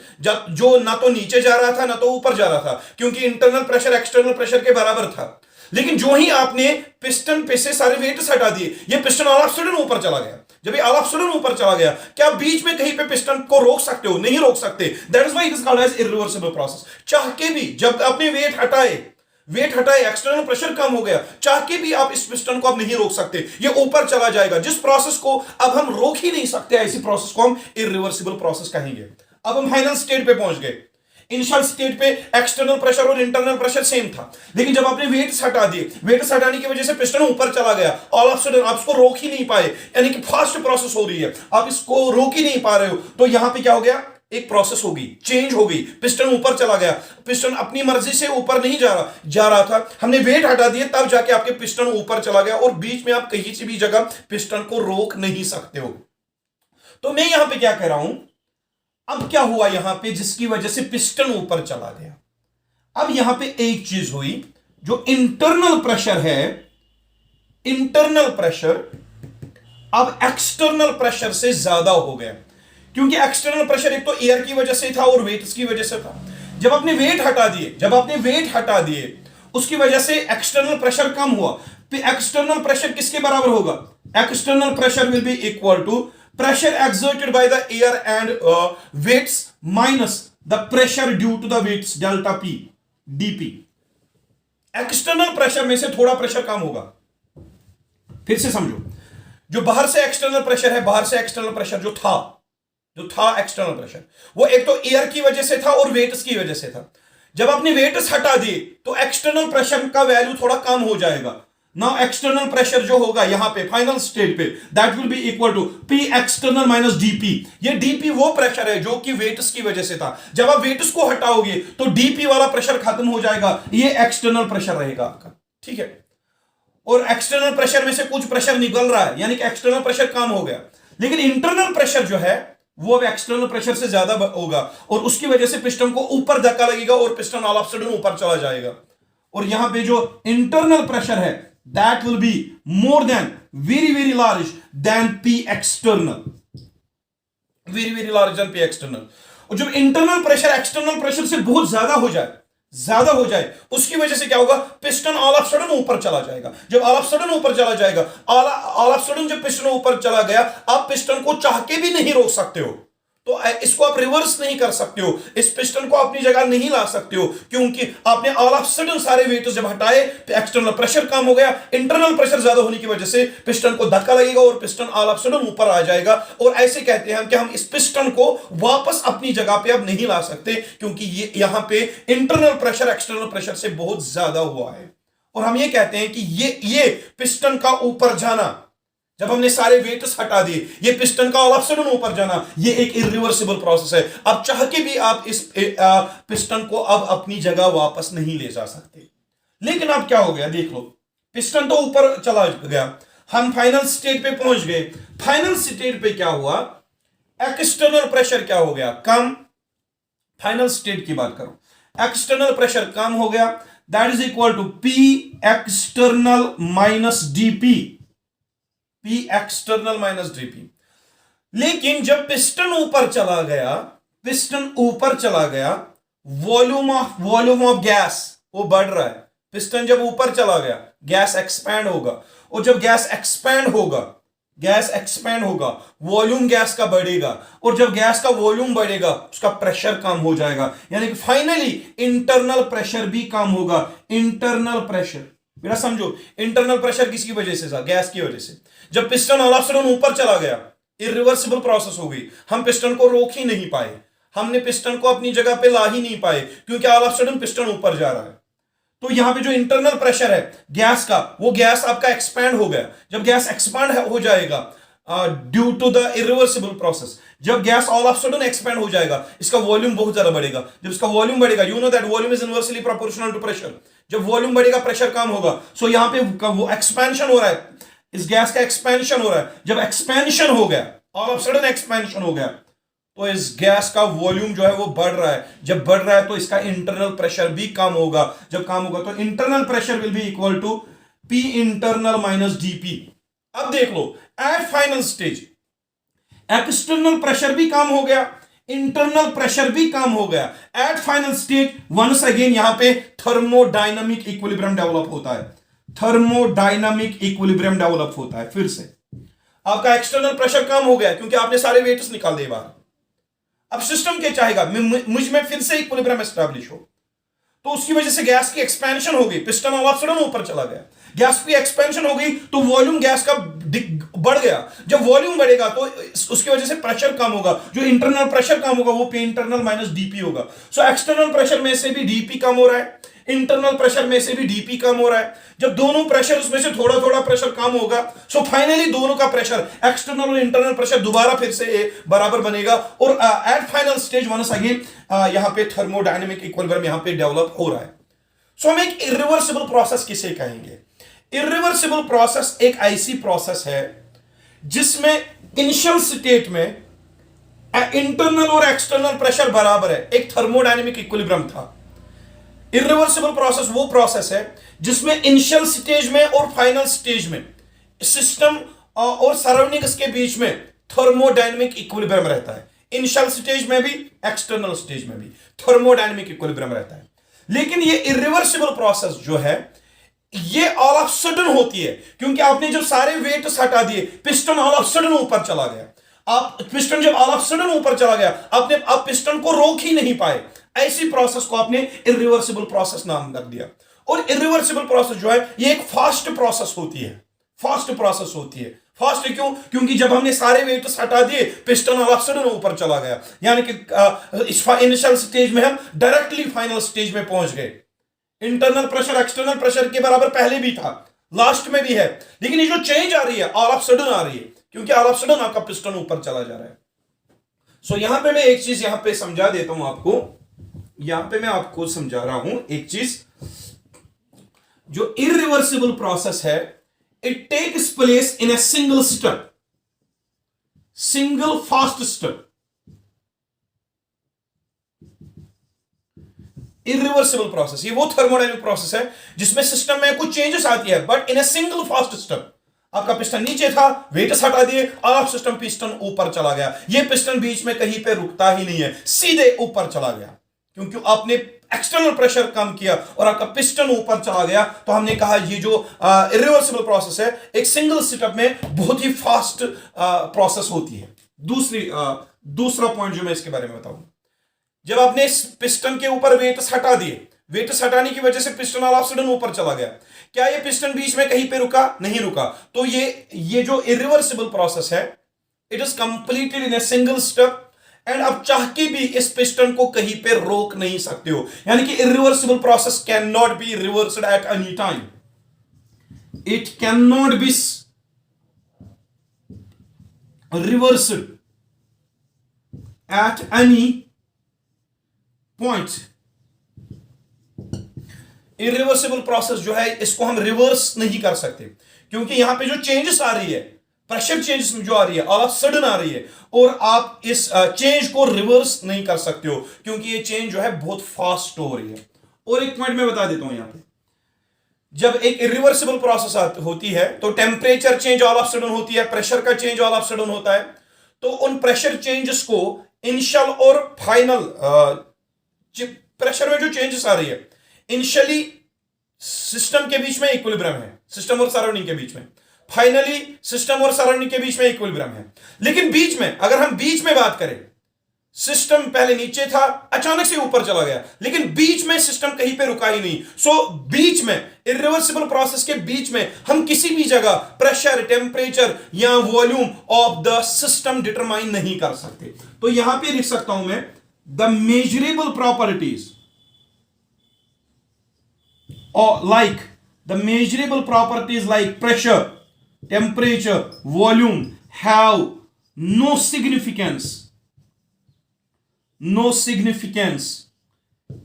जो ना तो नीचे जा रहा था ना तो ऊपर जा रहा था, क्योंकि इंटरनल प्रेशर एक्सटर्नल प्रेशर के बराबर था। लेकिन जो ही आपने पिस्टन पे से सारे वेट्स हटा दिए, ये पिस्टन ऑल ऑफ सडन ऊपर चला गया। जब ये ऑल ऑफ सडन ऊपर चला गया, क्या आप बीच में कहीं पे पिस्टन को रोक सकते हो? नहीं रोक सकते। That is why it is called as irreversible process. चाह के भी जब आपने वेट हटाए, एक्सटर्नल प्रेशर कम हो गया, चाह के भी आप इस पिस्टन को अब नहीं रोक सकते, ये ऊपर चला जाएगा। जिस प्रोसेस को अब हम रोक ही नहीं सकते, ऐसी प्रोसेस को हम इरिवर्सिबल प्रोसेस कहेंगे। अब हम फाइनल स्टेट पे पहुंच गए। इनिशियल स्टेट पे एक्सटर्नल प्रेशर और इंटरनल प्रेशर सेम था, लेकिन जब आपने वेट्स हटा दिए, वेट्स हटाने की वजह से पिस्टन ऊपर चला गया, ऑल ऑफ सडन आप इसको रोक ही नहीं पाए, यानी कि फास्ट प्रोसेस हो रही है, आप इसको रोक ही नहीं पा रहे हो। तो यहां पे क्या हो गया? एक प्रोसेस होगी, चेंज हो गई, पिस्टन ऊपर चला गया। पिस्टन अपनी मर्जी से ऊपर नहीं जा रहा था, हमने वेट हटा दिए, तब जाके आपके पिस्टन ऊपर चला गया, और बीच में आप कहीं से भी जगह पिस्टन को रोक नहीं सकते हो। तो मैं यहां पे क्या कह रहा हूं, अब क्या हुआ यहां पे जिसकी वजह से पिस्टन ऊपर चला गया? अब यहां पे एक चीज हुई, जो इंटरनल प्रेशर है, इंटरनल प्रेशर अब एक्सटर्नल प्रेशर से ज्यादा हो गया, क्योंकि एक्सटर्नल प्रेशर एक तो एयर की वजह से था और वेट्स की वजह से था। जब आपने वेट हटा दिए, उसकी वजह से एक्सटर्नल प्रेशर कम हुआ। एक्सटर्नल प्रेशर किसके बराबर होगा? External pressure will be equal to pressure exerted by the air and weights minus the pressure due to the weights delta P dP। External pressure में से थोड़ा प्रेशर कम होगा। फिर से समझो, जो बाहर से एक्सटर्नल प्रेशर है, बाहर से एक्सटर्नल प्रेशर जो था एक्सटर्नल प्रेशर, वो एक तो एयर की वजह से था और वेट्स की वजह से था। जब आपने वेट्स हटा दिए तो एक्सटर्नल प्रेशर का वैल्यू थोड़ा कम हो जाएगा। नाउ एक्सटर्नल प्रेशर जो होगा यहां पे फाइनल स्टेट पे, that will be equal to P external minus dP। ये dP वो प्रेशर है जो कि वेट्स की वजह से था। जब आप वेट्स को हटाओगे तो dP वाला प्रेशर खत्म हो जाएगा, ये एक्सटर्नल प्रेशर रहेगा आपका, ठीक है। और एक्सटर्नल प्रेशर में से कुछ प्रेशर निकल रहा है, यानी कि एक्सटर्नल प्रेशर कम हो गया, लेकिन इंटरनल प्रेशर जो है वो अब एक्सटर्नल प्रेशर से ज्यादा होगा, और उसकी वजह से पिस्टन को ऊपर धक्का लगेगा और पिस्टन ऑल ऑफ सडन ऊपर चला जाएगा। और यहां पे जो इंटरनल प्रेशर है, that will be more than very large than P external। Very very large than P external. और जब इंटरनल प्रेशर एक्सटर्नल प्रेशर से बहुत ज्यादा हो जाए उसकी वजह से क्या होगा, पिस्टन ऑल ऑफ सडन ऊपर चला जाएगा। जब ऑल ऑफ सडन ऊपर चला जाएगा, ऑल ऑफ सडन जब पिस्टन ऊपर चला गया, आप पिस्टन को चाह के भी नहीं रोक सकते हो, तो इसको आप रिवर्स नहीं कर सकते हो, इस पिस्टन को अपनी जगह नहीं ला सकते हो, क्योंकि आपने ऑल ऑफ सडन सारे वेट जब हटाए, एक्सटर्नल प्रेशर कम हो गया, इंटरनल प्रेशर ज्यादा होने की वजह से पिस्टन को धक्का लगेगा और पिस्टन ऑल ऑफ सडन ऊपर आ जाएगा। और ऐसे कहते हैं कि हम इस पिस्टन को वापस अपनी जगह पे अब नहीं ला सकते, क्योंकि ये यहां पे इंटरनल प्रेशर एक्सटर्नल प्रेशर से बहुत ज्यादा हुआ है। और हम ये कहते हैं कि ये पिस्टन का ऊपर जाना, जब हमने सारे वेट्स हटा दिए, ये पिस्टन का ऑल ऑफ सडन ऊपर जाना, ये एक इरिवर्सिबल प्रोसेस है। अब चाह के भी आप इस पिस्टन को अब अपनी जगह वापस नहीं ले जा सकते। लेकिन अब क्या हो गया, देख लो, पिस्टन तो ऊपर चला गया, हम फाइनल स्टेट पे पहुंच गए। फाइनल स्टेट पे क्या हुआ, एक्सटर्नल प्रेशर क्या हो गया, कम। फाइनल स्टेट की बात करो, एक्सटर्नल प्रेशर कम हो गया, that is equal to P external minus dP, P external minus dP. लेकिन जब पिस्टन ऊपर चला गया, वॉल्यूम ऑफ गैस वो बढ़ रहा है। पिस्टन जब ऊपर चला गया, गैस एक्सपैंड होगा, और जब गैस एक्सपैंड होगा, वॉल्यूम गैस का बढ़ेगा, और जब गैस का वॉल्यूम बढ़ेगा उसका प्रेशर कम हो जाएगा, यानी कि फाइनली इंटरनल प्रेशर भी कम होगा। इंटरनल प्रेशर, मेरा समझो, इंटरनल प्रेशर किसकी वजह से था, गैस की वजह से। जब पिस्टन ऑल ऑफ सडन ऊपर चला गया, इरिवर्सिबल प्रोसेस हो गई, हम पिस्टन को रोक ही नहीं पाए, हमने पिस्टन को अपनी जगह पे ला ही नहीं पाए, क्योंकि ऑल ऑफ सडन पिस्टन ऊपर जा रहा है। तो यहां पे जो इंटरनल प्रेशर है गैस का, वो गैस आपका एक्सपैंड हो गया। जब गैस एक्सपैंड हो जाएगा due to the irreversible process, जब gas all of sudden expand हो जाएगा, इसका वॉल्यूम बहुत ज्यादा बढ़ेगा। जब इसका वॉल्यूम बढ़ेगा, you know that volume is inversely proportional to pressure. जब वॉल्यूम बढ़ेगा प्रेशर कम होगा। सो यहां पे वो एक्सपेंशन हो रहा है, इस गैस का एक्सपेंशन हो रहा है। जब एक्सपेंशन हो गया, ऑल ऑफ सडन एक्सपेंशन हो गया, तो इस गैस का वॉल्यूम जो है वो बढ़ रहा है। जब बढ़ रहा है तो इसका इंटरनल प्रेशर भी कम होगा। जब कम होगा तो internal pressure will be equal to P internal minus dP. अब देख लो, at final stage external pressure भी कम हो गया, इंटरनल प्रेशर भी कम हो गया। At final stage once again यहां पे थर्मोडायनामिक इक्विलिब्रियम डेवलप होता है। थर्मोडायनामिक इक्विलिब्रियम डेवलप होता है। फिर से आपका एक्सटर्नल प्रेशर कम हो गया, क्योंकि आपने सारे वेट्स निकाल दिए बाहर। अब सिस्टम क्या चाहेगा, मुझ में फिर से इक्विलिब्रियम एस्टैब्लिश हो, तो उसकी वजह से गैस की एक्सपेंशन हो गई, पिस्टन ऑल ऑफ सडन ऊपर चला गया, गैस की एक्सपेंशन हो गई, तो वॉल्यूम गैस का बढ़ गया। जब वॉल्यूम बढ़ेगा तो उसकी वजह से प्रेशर कम होगा, जो इंटरनल प्रेशर कम होगा वो पी इंटरनल माइनस डीपी होगा। सो एक्सटर्नल प्रेशर में से भी डीपी कम हो रहा है, इंटरनल प्रेशर में से भी डीपी कम हो रहा है। जब दोनों प्रेशर उसमें से थोड़ा थोड़ा प्रेशर कम होगा, सो फाइनली दोनों का प्रेशर, एक्सटर्नल और इंटरनल प्रेशर दोबारा फिर से बराबर बनेगा। और at final stage once again यहां पे थर्मोडायनेमिक इक्विलिब्रियम यहां पे डेवलप हो रहा है। सो हम एक इरिवर्सिबल प्रोसेस किसे कहेंगे? इरिवर्सिबल प्रोसेस एक ऐसी प्रोसेस है जिसमें इनिशियल स्टेट में इंटरनल और एक्सटर्नल प्रेशर बराबर है, एक थर्मोडायनेमिक इक्विलिब्रियम था। इरिवर्सिबल प्रोसेस वो प्रोसेस है जिसमें इनिशियल स्टेज में और फाइनल स्टेज में सिस्टम और सराउंडिंग्स के बीच में थर्मोडायनेमिक इक्विलिब्रियम रहता है। इनिशियल स्टेज में भी, एक्सटर्नल स्टेज में भी थर्मोडायनेमिक इक्विलिब्रियम रहता है। लेकिन ये इरिवर्सिबल प्रोसेस जो है ये ऑल ऑफ सडन होती है, क्योंकि आपने जब सारे वेट्स हटा दिए, पिस्टन ऑल ऑफ सडन ऊपर चला गया। आप पिस्टन जब ऑल ऑफ सडन ऊपर चला गया, आपने आप पिस्टन को रोक ही नहीं पाए। ऐसी प्रोसेस को आपने इरिवर्सिबल प्रोसेस नाम रख दिया। और इरिवर्सिबल प्रोसेस जो है ये एक फास्ट प्रोसेस होती है। फास्ट प्रोसेस होती है। फास्ट क्यों? क्योंकि जब हमने सारे वेट्स हटा दिए, पिस्टन ऑल ऑफ सडन ऊपर चला गया, यानी कि इस इनिशियल स्टेज में हम डायरेक्टली फाइनल स्टेज में पहुंच गए। इंटरनल प्रेशर एक्सटर्नल प्रेशर के बराबर पहले भी था, लास्ट में भी है, लेकिन ये जो चेंज आ रही है ऑल ऑफ सडन आ रही है, क्योंकि ऑल ऑफ सडन आपका पिस्टन ऊपर चला जा रहा है। सो यहां पे मैं एक चीज यहां पे समझा देता हूं आपको, यहां पे मैं आपको समझा रहा हूं एक चीज, जो इरिवर्सिबल प्रोसेस है it takes place in a single step, single fast step. Irreversible process ये वो थर्मोडायनेमिक प्रोसेस है जिसमें सिस्टम में कुछ चेंजेस आती है, but in a single fast step. आपका पिस्टन नीचे था, वेट्स हटा दिए, ऑल ऑफ सिस्टम पिस्टन ऊपर चला गया। ये पिस्टन बीच में कहीं पे रुकता ही नहीं है, सीधे ऊपर चला गया, क्योंकि आपने एक्सटर्नल प्रेशर कम किया और आपका पिस्टन ऊपर चला गया। तो हमने कहा ये जो इरिवर्सिबल प्रोसेस है, एक सिंगल स्टेप में बहुत ही फास्ट प्रोसेस होती है। दूसरा पॉइंट जो मैं इसके बारे में बताऊंगा, जब आपने इस पिस्टन के ऊपर वेट्स हटा दिए, वेट्स हटाने की वजह से पिस्टन ऑल ऑफ सडन ऊपर चला गया, क्या ये पिस्टन बीच में कहीं पे रुका? नहीं रुका। तो ये जो इरिवर्सिबल प्रोसेस है, it is completed in a single step, and आप चाह के भी इस पिस्टन को कहीं पे रोक नहीं सकते हो। यानी कि irreversible process can not be reversed at any time, it can not be reversed at any point. Irreversible process जो है, इसको हम रिवर्स नहीं कर सकते, क्योंकि यहां पे जो चेंजेस आ रही है, प्रेशर चेंजेस जो आ रही है, ऑल ऑफ सडन आ रही है, और आप इस चेंज को रिवर्स नहीं कर सकते हो, क्योंकि ये चेंज जो है बहुत फास्ट हो रही है। और एक पॉइंट मैं बता देता हूं, यहां पे जब एक इरिवर्सिबल प्रोसेस होती है तो temperature change all of sudden होती है, प्रेशर का चेंज ऑल ऑफ सडन होता है। तो उन प्रेशर चेंजेस को इनिशियल और फाइनल प्रेशर में जो चेंजेस आ रही है, इनिशियली सिस्टम के बीच में इक्विलिब्रियम है, सिस्टम और सराउंडिंग के बीच में, फाइनली सिस्टम और सराउंडिंग के बीच में इक्विलिब्रियम है। लेकिन बीच में, अगर हम बीच में बात करें, सिस्टम पहले नीचे था, अचानक से ऊपर चला गया, लेकिन बीच में सिस्टम कहीं पे रुका ही नहीं। सो बीच में, इरिवर्सिबल प्रोसेस के बीच में हम किसी भी जगह प्रेशर, टेम्परेचर या volume of the system determine नहीं कर सकते। तो यहां पे लिख सकता हूं मैं, the measurable properties or like the measurable properties like pressure, temperature, volume have no significance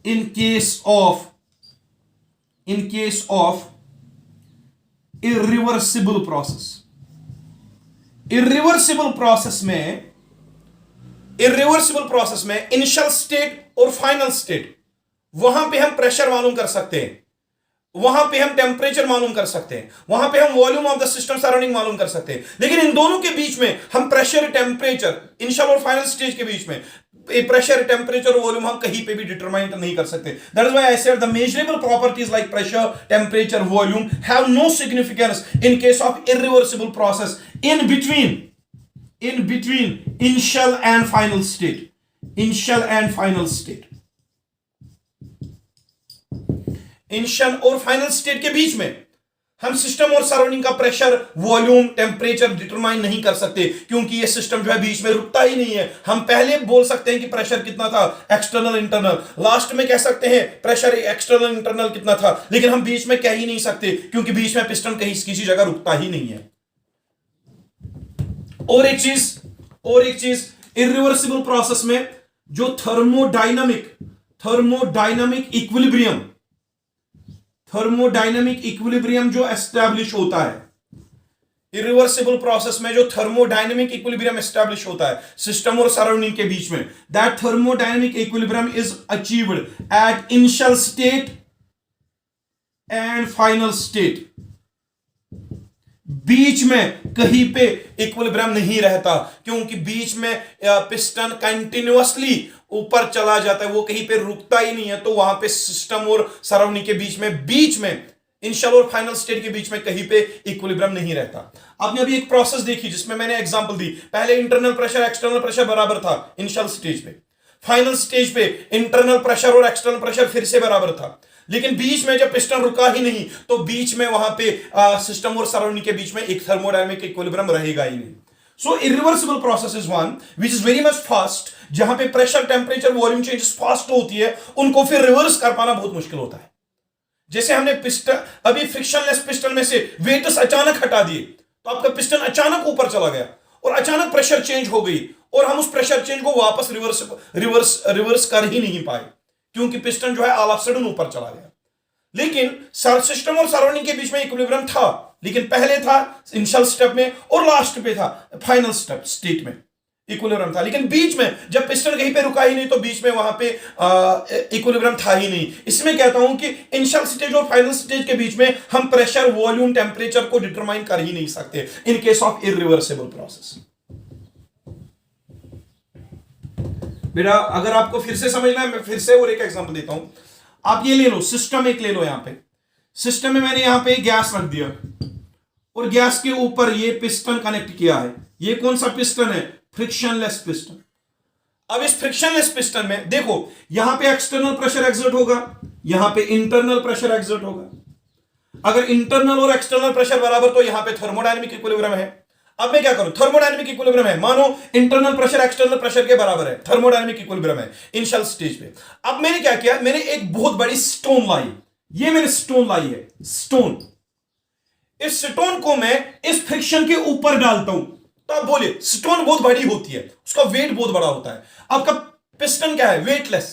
in case of irreversible process. irreversible process में इनिशियल स्टेट और फाइनल स्टेट, वहां पे हम प्रेशर मालूम कर सकते हैं, वहां पे हम टेम्परेचर मालूम कर सकते हैं, वहां पे हम volume of the system surrounding मालूम कर सकते हैं। लेकिन इन दोनों के बीच में हम प्रेशर, टेम्परेचर, इनिशियल और फाइनल स्टेज के बीच में प्रेशर, टेम्परेचर और वॉल्यूम हम कहीं पे भी डिटरमाइन नहीं कर सकते। That is why I said the measurable properties like pressure, temperature, volume have no significance in case of irreversible process in between initial and final state. Initial और फाइनल स्टेट के बीच में हम सिस्टम और सराउंडिंग का प्रेशर, वॉल्यूम, टेम्परेचर डिटरमाइन नहीं कर सकते, क्योंकि ये सिस्टम जो है बीच में रुकता ही नहीं है। हम पहले बोल सकते हैं कि प्रेशर कितना था, एक्सटर्नल, इंटरनल, लास्ट में कह सकते हैं प्रेशर एक्सटर्नल, इंटरनल कितना था, लेकिन हम बीच में कह ही नहीं सकते, क्योंकि बीच में पिस्टन कहीं किसी जगह रुकता ही नहीं है। और एक चीज इरिवर्सिबल प्रोसेस में जो थर्मोडायनामिक इक्विलिब्रियम जो एस्टैब्लिश होता है, इरिवर्सिबल प्रोसेस में जो थर्मोडायनामिक इक्विलिब्रियम एस्टैब्लिश होता है सिस्टम और सराउंडिंग के बीच में, that thermodynamic equilibrium is achieved at initial state and final state. बीच में कहीं पे इक्विलिब्रियम नहीं रहता, क्योंकि बीच में पिस्टन कंटिन्यूअसली ऊपर चला जाता है, वो कहीं पे रुकता ही नहीं है। तो वहां पे सिस्टम और सराउंडिंग के बीच में इनिशियल और फाइनल स्टेट के बीच में कहीं पे इक्विलिब्रियम नहीं रहता। आपने अभी एक प्रोसेस देखी जिसमें मैंने एग्जांपल दी, पहले इंटरनल प्रेशर, एक्सटर्नल प्रेशर बराबर था इनिशियल स्टेज पे, फाइनल स्टेज पे इंटरनल प्रेशर और एक्सटर्नल प्रेशर फिर से बराबर था, लेकिन बीच में जब पिस्टन रुका ही नहीं, तो बीच में वहां पे सिस्टम और सराउंडिंग के बीच में एक थर्मोडायनामिक इक्विलिब्रियम रहेगा ही नहीं। So irreversible process is one which is very much fast, जहां पे pressure, temperature, volume changes fast होती है, उनको फिर रिवर्स कर पाना बहुत मुश्किल होता है। जैसे हमने पिस्टन, अभी फ्रिक्शनलेस पिस्टन में से वेट्स अचानक हटा दिए, तो आपका पिस्टन अचानक ऊपर चला गया और अचानक प्रेशर चेंज हो गई, और हम उस प्रेशर चेंज को वापस रिवर्स कर ही नहीं पाए, क्योंकि पिस्टन जो है ऑल ऑफ सडन ऊपर चला गया। लेकिन सिस्टम और सराउंडिंग के बीच में इक्विलिब्रियम था, लेकिन पहले था इनिशियल स्टेप में और लास्ट पे था फाइनल स्टेट में। इक्विलिब्रियम था, लेकिन बीच में जब पिस्टन कहीं पे रुका ही नहीं तो बीच में वहां पे इक्विलिब्रियम था ही नहीं। इसमें कहता हूं कि इनिशियल स्टेज और फाइनल स्टेज के बीच में हम प्रेशर, वॉल्यूम, टेम्परेचर को डिटरमाइन कर ही नहीं सकते इन केस ऑफ इरिवर्सिबल प्रोसेस। बेटा अगर आपको फिर से समझना है, मैं फिर से और एक एग्जांपल देता हूं। आप ये ले लो, सिस्टम एक ले लो। यहां पे सिस्टम में मैंने यहां पे गैस रख दिया और गैस के ऊपर ये पिस्टन कनेक्ट किया है। ये कौन सा पिस्टन है? Frictionless piston. अब इस फ्रिक्शनलेस पिस्टन में देखो, यहां पे एक्सटर्नल प्रेशर एक्सर्ट होगा, यहां पे इंटरनल प्रेशर एक्सर्ट होगा। अगर इंटरनल और एक्सटर्नल प्रेशर बराबर तो यहां पे थर्मोडायनेमिक इक्विलिब्रियम है। अब मैं क्या करूं? थर्मोडायनेमिक इक्विलिब्रियम है, मानो इंटरनल प्रेशर एक्सटर्नल प्रेशर के बराबर है, थर्मोडायनेमिक इक्विलिब्रियम है इनिशियल स्टेज पे। अब मैंने क्या किया? मैंने एक बहुत बड़ी स्टोन लाई। ये मैंने स्टोन लाई है, स्टोन। इस स्टोन को मैं इस फ्रिक्शन के ऊपर डालता हूं। तो आप बोले स्टोन बहुत बड़ी होती है, उसका वेट बहुत बड़ा होता है। आपका पिस्टन क्या है? वेटलेस।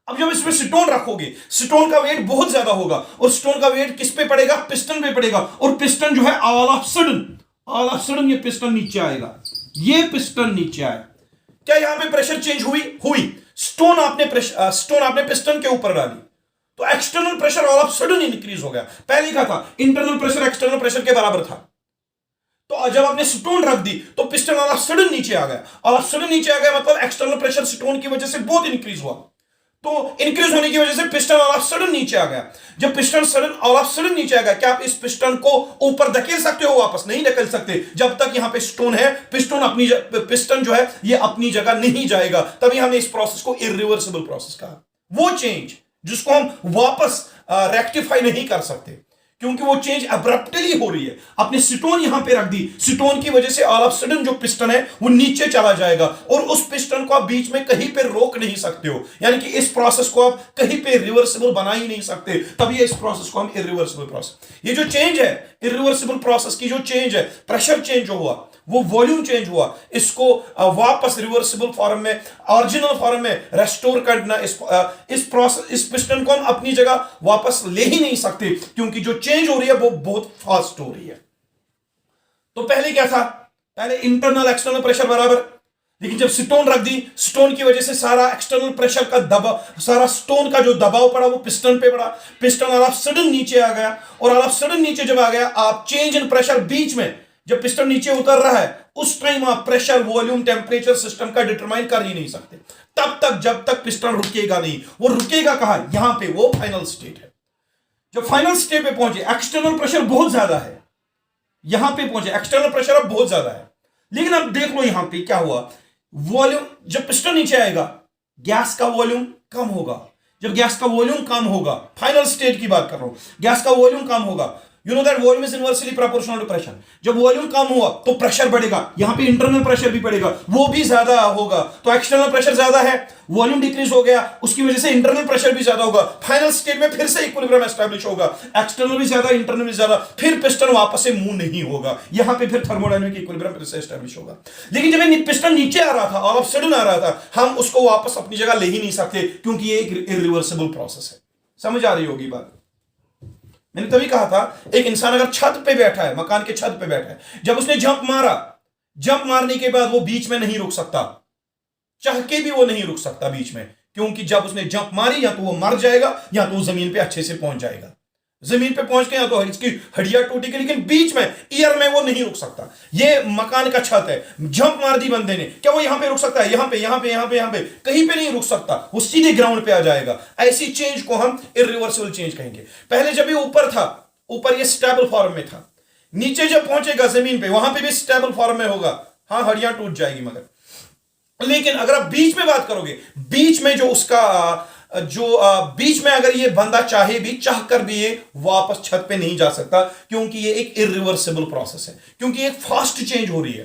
अब जब इसमें स्टोन रखोगे, स्टोन का वेट बहुत ज्यादा होगा और स्टोन का वेट किस पे पड़ेगा? पिस्टन पे पड़ेगा। और पिस्टन जो है ऑल ऑफ सडन ये पिस्टन नीचे आएगा। ये पिस्टन नीचे आए। क्या यहां पे प्रेशर चेंज हुई? स्टोन आपने पिस्टन के ऊपर डाली तो external pressure all of sudden increase हो गया। पहले क्या था? इंटरनल प्रेशर एक्सटर्नल प्रेशर के बराबर था। तो जब आपने स्टोन रख दी तो पिस्टन ऑल ऑफ सडन नीचे आ गया। ऑल ऑफ सडन नीचे आ गया मतलब एक्सटर्नल प्रेशर स्टोन की वजह से बहुत इंक्रीज हुआ। तो इंक्रीज होने की वजह से पिस्टन ऑल ऑफ सडन नीचे आ गया। जब पिस्टन ऑल ऑफ सडन नीचे आ गया, क्या आप इस पिस्टन को ऊपर धकेल सकते हो? वापस नहीं धकेल सकते। जब तक यहां पे स्टोन है, पिस्टन जो है ये अपनी जगह नहीं जाएगा। तभी हमने इस प्रोसेस को इरिवर्सिबल प्रोसेस कहा। वो चेंज जिसको हम वापस रेक्टिफाई नहीं कर सकते, क्योंकि वो चेंज अब्रप्टली हो रही है। आपने स्टोन यहां पे रख दी, स्टोन की वजह से ऑल ऑफ सडन जो पिस्टन है वो नीचे चला जाएगा और उस पिस्टन को आप बीच में कहीं पे रोक नहीं सकते हो। यानी कि इस प्रोसेस को आप कहीं पे रिवर्सिबल बना ही नहीं सकते। तभी इस प्रोसेस को हम इरिवर्सिबल प्रोसेस। ये जो चेंज है इरिवर्सिबल प्रोसेस की, जो चेंज है, प्रेशर चेंज जो हुआ, वो वॉल्यूम चेंज हुआ, इसको वापस रिवर्सिबल फॉर्म में, ओरिजिनल फॉर्म में रेस्टोर करना, इस प्रोसेस, इस पिस्टन को हम अपनी जगह वापस ले ही नहीं सकते, क्योंकि जो चेंज हो रही है वो बहुत फास्ट हो रही है। तो पहले क्या था? पहले इंटरनल एक्सटर्नल प्रेशर बराबर, लेकिन जब स्टोन रख दी, स्टोन की वजह से सारा एक्सटर्नल प्रेशर का दबाव, सारा स्टोन का जो दबाव पड़ा वो पिस्टन पे पड़ा। पिस्टन ऑल ऑफ सडन नीचे आ गया और ऑल ऑफ सडन नीचे जब आ गया, आप चेंज इन प्रेशर बीच में, जब पिस्टन नीचे उतर रहा है उस टाइम आप प्रेशर, वॉल्यूम, टेम्परेचर सिस्टम का डिटरमाइन कर ही नहीं सकते तब तक जब तक पिस्टन रुकेगा नहीं। वो रुकेगा कहां? यहां पे, वो फाइनल स्टेट है। जब फाइनल स्टेट पे पहुंचे, एक्सटर्नल प्रेशर बहुत ज्यादा है, यहां पे पहुंचे एक्सटर्नल प्रेशर अब बहुत ज्यादा है, लेकिन अब देख लो यहां पे क्या हुआ। वॉल्यूम, जब पिस्टन नीचे आएगा गैस का वॉल्यूम कम होगा। जब गैस का वॉल्यूम कम होगा, फाइनल स्टेट की बात कर रहा हूं, गैस का वॉल्यूम कम होगा, you know that volume is inversely proportional to pressure. जब वॉल्यूम कम हुआ तो प्रेशर बढ़ेगा, यहां पे इंटरनल प्रेशर भी बढ़ेगा, वो भी ज्यादा होगा। तो एक्सटर्नल प्रेशर ज्यादा है, वॉल्यूम डिक्रीज हो गया, उसकी वजह से इंटरनल प्रेशर भी ज्यादा होगा। फाइनल स्टेट में फिर से इक्विलिब्रियम एस्टैब्लिश होगा, एक्सटर्नल भी ज्यादा, इंटरनल भी ज्यादा, फिर पिस्टन वापस से मूव नहीं होगा। यहां पे फिर थर्मोडायनेमिक इक्विलिब्रियम फिर से एस्टैब्लिश होगा। लेकिन जब पिस्टन नीचे आ रहा था, ऑल ऑफ सडन आ रहा था, हम उसको वापस अपनी जगह ले ही नहीं सकते, क्योंकि ये एक इरिवर्सिबल प्रोसेस है। समझ आ रही होगी बात? मैंने तभी कहा था, एक इंसान अगर छत पे बैठा है, मकान के छत पे बैठा है, जब उसने जंप मारा, जंप मारने के बाद वो बीच में नहीं रुक सकता, चाह के भी वो नहीं रुक सकता बीच में, क्योंकि जब उसने जंप मारी या तो वो मर जाएगा या तो वो जमीन पे अच्छे से पहुंच जाएगा। जमीन पे पहुंच के या तो इसकी हड्डियां टूटेगी, लेकिन बीच में एयर में वो नहीं रुक सकता। ये मकान का छत है, जंप मार दी बंदे ने, क्या वो यहां पे रुक सकता है? यहां पे, यहां पे, यहां पे, यहां पे, कहीं पे नहीं रुक सकता, वो सीधे ग्राउंड पे आ जाएगा। ऐसी चेंज को हम इरिवर्सिबल चेंज कहेंगे। पहले जब ये ऊपर था, ऊपर ये स्टेबल फॉर्म में था, नीचे जब पहुंचेगा जमीन पे, वहां पे भी स्टेबल फॉर्म में होगा, हाँ हड्डियां टूट जाएगी मगर। लेकिन अगर आप बीच में बात करोगे, बीच में जो उसका बीच में अगर ये बंदा चाहे भी, चाह कर भी ये वापस छत पे नहीं जा सकता, क्योंकि ये एक इरिवर्सिबल प्रोसेस है, क्योंकि एक फास्ट चेंज हो रही है,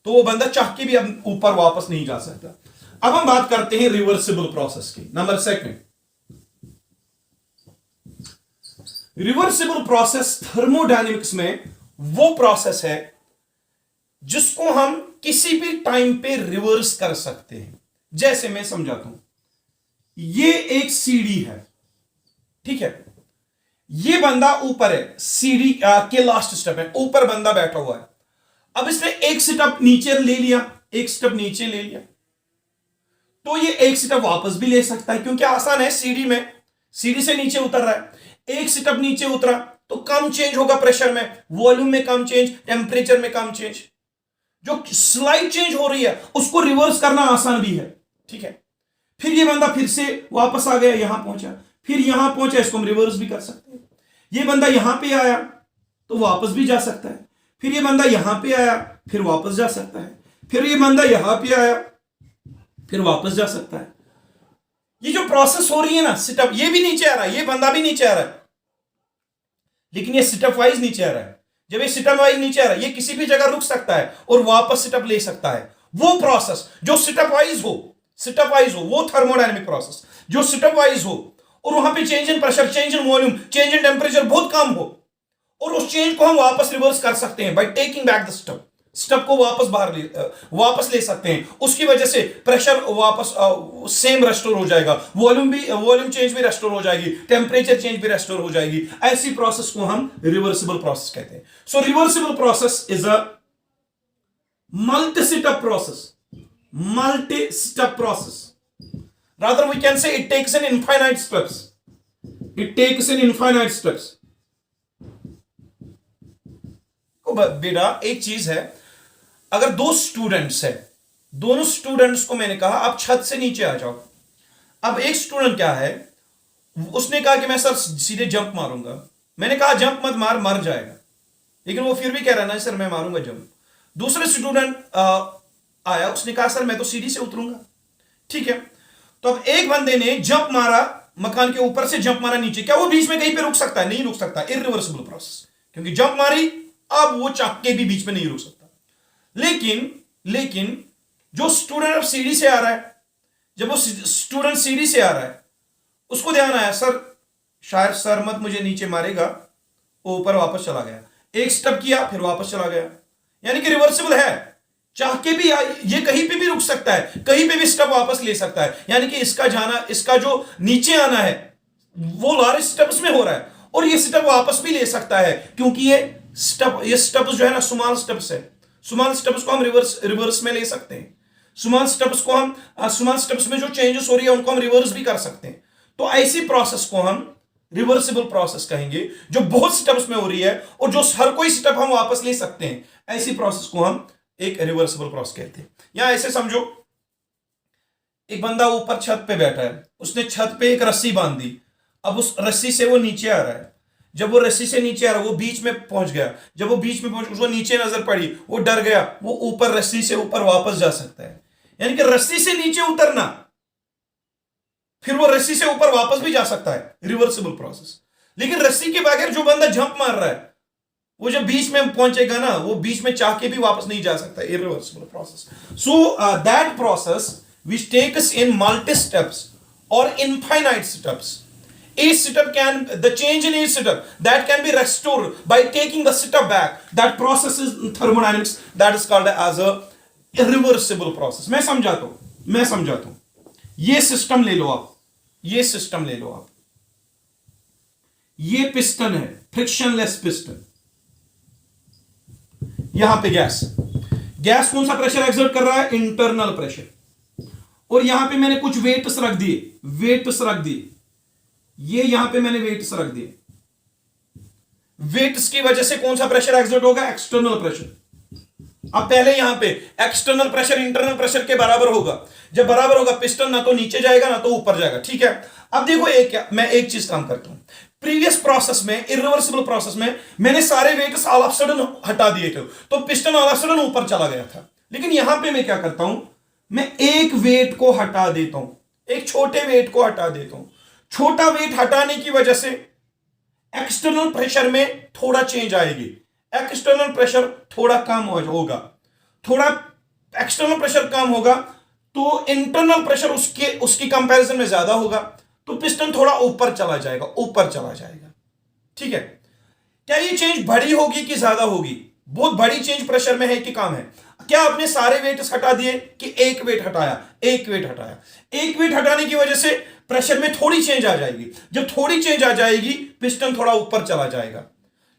तो वो बंदा चाह के भी अब ऊपर वापस नहीं जा सकता। अब हम बात करते हैं रिवर्सिबल प्रोसेस की। Number second, reversible process thermodynamics में वो प्रोसेस है जिसको हम किसी भी टाइम पे रिवर्स कर सकते हैं। जैसे मैं समझाता हूं, ये एक सीढ़ी है, ठीक है, ये बंदा ऊपर है, सीढ़ी के लास्ट स्टेप है, ऊपर बंदा बैठा हुआ है। अब इसने एक स्टेप नीचे ले लिया, एक स्टेप नीचे ले लिया, तो ये एक स्टेप वापस भी ले सकता है, क्योंकि आसान है, सीढ़ी से नीचे उतर रहा है। एक स्टेप नीचे उतरा तो कम चेंज होगा प्रेशर में, वॉल्यूम में कम चेंज, टेम्परेचर में कम चेंज। जो स्लाइड चेंज हो रही है उसको रिवर्स करना आसान भी है, ठीक है। फिर ये बंदा फिर से वापस आ गया, यहां पहुंचा, फिर यहां पहुंचा, इसको हम रिवर्स भी कर सकते हैं। ये बंदा यहां पे आया तो वापस भी जा सकता है, फिर ये बंदा यहां पे आया फिर वापस जा सकता है, फिर ये बंदा यहां पे आया फिर वापस जा सकता है। ये जो प्रोसेस हो रही है ना सिटअप, ये भी नीचे आ रहा है, ये बंदा भी नीचे आ रहा है, लेकिन ये सिटअप वाइज नीचे आ रहा है। जब ये सिटअप वाइज नीचे आ रहा है, ये किसी भी जगह रुक सकता है और वापस सिटअप ले सकता है। वो प्रोसेस जो सिटअप वाइज हो वो थर्मोडायनेमिक प्रोसेस जो सिटअप वाइज हो, और वहां पे change in pressure, change in volume, change in temperature बहुत कम हो, और उस चेंज को हम वापस रिवर्स कर सकते हैं by taking back the step को वापस ले सकते हैं। उसकी वजह से प्रेशर वापस सेम रेस्टोर हो जाएगा, वॉल्यूम चेंज भी रेस्टोर हो जाएगी, टेम्परेचर चेंज भी रेस्टोर हो जाएगी। ऐसी प्रोसेस को हम रिवर्सिबल प्रोसेस कहते हैं। So reversible process is a multi-step process. Rather, we can say it takes in infinite steps. बेटा एक चीज है, अगर दो स्टूडेंट्स है, दोनों स्टूडेंट्स को मैंने कहा आप छत से नीचे आ जाओ। अब एक स्टूडेंट क्या है, उसने कहा कि मैं सर सीधे जंप मारूंगा। मैंने कहा जंप मत मार, मर जाएगा, लेकिन वो फिर भी कह रहा है ना सर मैं मारूंगा जंप। दूसरे स्टूडेंट आया, उसने कहा सर मैं तो सीढ़ी से उतरूंगा, ठीक है। तो अब एक बंदे ने जंप मारा, मकान के ऊपर से जंप मारा नीचे, क्या वो बीच में कहीं पे रुक सकता है? नहीं रुक सकता, इरिवर्सिबल प्रोसेस, क्योंकि जंप मारी, अब वो चाके भी बीच में नहीं रुक सकता। लेकिन जो स्टूडेंट अब सीढ़ी से आ रहा है, जब वो स्टूडेंट सीढ़ी से आ रहा है, उसको ध्यान आया सर शायद सर मत मुझे नीचे मारेगा, वो ऊपर वापस चला गया, एक स्टेप किया फिर वापस चला गया, यानी कि रिवर्सिबल है। चाह के भी ये कहीं पे भी रुक सकता है, कहीं पे भी स्टेप वापस ले सकता है, यानी कि इसका जो नीचे आना है वो लार्ज स्टेप्स में हो रहा है, और ये स्टेप वापस भी ले सकता है, क्योंकि ये स्टेप्स जो है ना स्मॉल स्टेप्स है। स्मॉल स्टेप्स को हम रिवर्स में ले सकते हैं। स्मॉल स्टेप्स में जो चेंजेस हो रही है उनको हम रिवर्स भी कर सकते हैं। तो ऐसी प्रोसेस को हम रिवर्सिबल प्रोसेस कहेंगे, जो बहुत स्टेप्स में हो रही है और जो हर कोई स्टेप हम वापस ले सकते हैं, ऐसी प्रोसेस को हम एक रिवर्सिबल प्रोसेस कहते हैं। या ऐसे समझो, एक बंदा ऊपर छत पे बैठा है, उसने छत पे एक रस्सी बांध दी, अब उस रस्सी से वो नीचे आ रहा है। जब वो रस्सी से नीचे आ रहा है, वो बीच में पहुंच गया, जब वो बीच में पहुंच, उसको नीचे नजर पड़ी, वो डर गया, वो ऊपर रस्सी से ऊपर वापस जा सकता है। यानी कि रस्सी से नीचे उतरना, फिर वो रस्सी से ऊपर वापस भी जा सकता है, रिवर्सिबल प्रोसेस। लेकिन रस्सी के बगैर जो बंदा जंप मार रहा है, वो जब बीच में पहुंचेगा ना, वो बीच में चाह के भी वापस नहीं जा सकता, irreversible process. So that process which takes in multi steps or infinite steps. Each step the change in each step that can be restored by taking the step back. That process is thermodynamics, that is called as a irreversible process. मैं समझाता हूं। ये सिस्टम ले लो आप, ये पिस्टन है, फ्रिक्शनलेस पिस्टन। यहां पे गैस कौन सा प्रेशर एक्सर्ट कर रहा है? Internal pressure. और यहां पे मैंने कुछ वेट्स रख दिए, ये यहां पे मैंने वेट्स रख दिए। वेट्स की वजह से कौन सा प्रेशर एक्सर्ट होगा? External pressure. अब पहले यहां पे एक्सटर्नल प्रेशर इंटरनल प्रेशर के बराबर होगा। जब बराबर होगा, पिस्टन ना तो नीचे जाएगा ना तो ऊपर जाएगा, ठीक है। अब देखो मैं एक चीज काम करता हूं। प्रीवियस प्रोसेस में, इरिवर्सिबल प्रोसेस में, मैंने सारे वेट्स ऑल ऑफ सडन हटा दिए थे, तो पिस्टन ऑल ऑफ सडन ऊपर चला गया था। लेकिन यहां पे मैं क्या करता हूं, मैं एक वेट को हटा देता हूं, एक छोटे वेट को हटा देता हूं। छोटा वेट हटाने की वजह से एक्सटर्नल प्रेशर में थोड़ा चेंज आएगी, एक्सटर्नल प्रेशर थोड़ा कम होगा, थोड़ा एक्सटर्नल प्रेशर कम होगा तो इंटरनल प्रेशर उसकी कंपैरिजन में ज्यादा होगा, तो पिस्टन थोड़ा ऊपर चला जाएगा, ठीक है। क्या ये चेंज बड़ी होगी कि ज्यादा होगी? बहुत बड़ी चेंज प्रेशर में है कि कम है? क्या आपने सारे वेट्स हटा दिए कि एक वेट हटाया? एक वेट हटाने की वजह से प्रेशर में थोड़ी चेंज आ जाएगी। जब थोड़ी चेंज आ जाएगी, पिस्टन थोड़ा ऊपर चला जाएगा।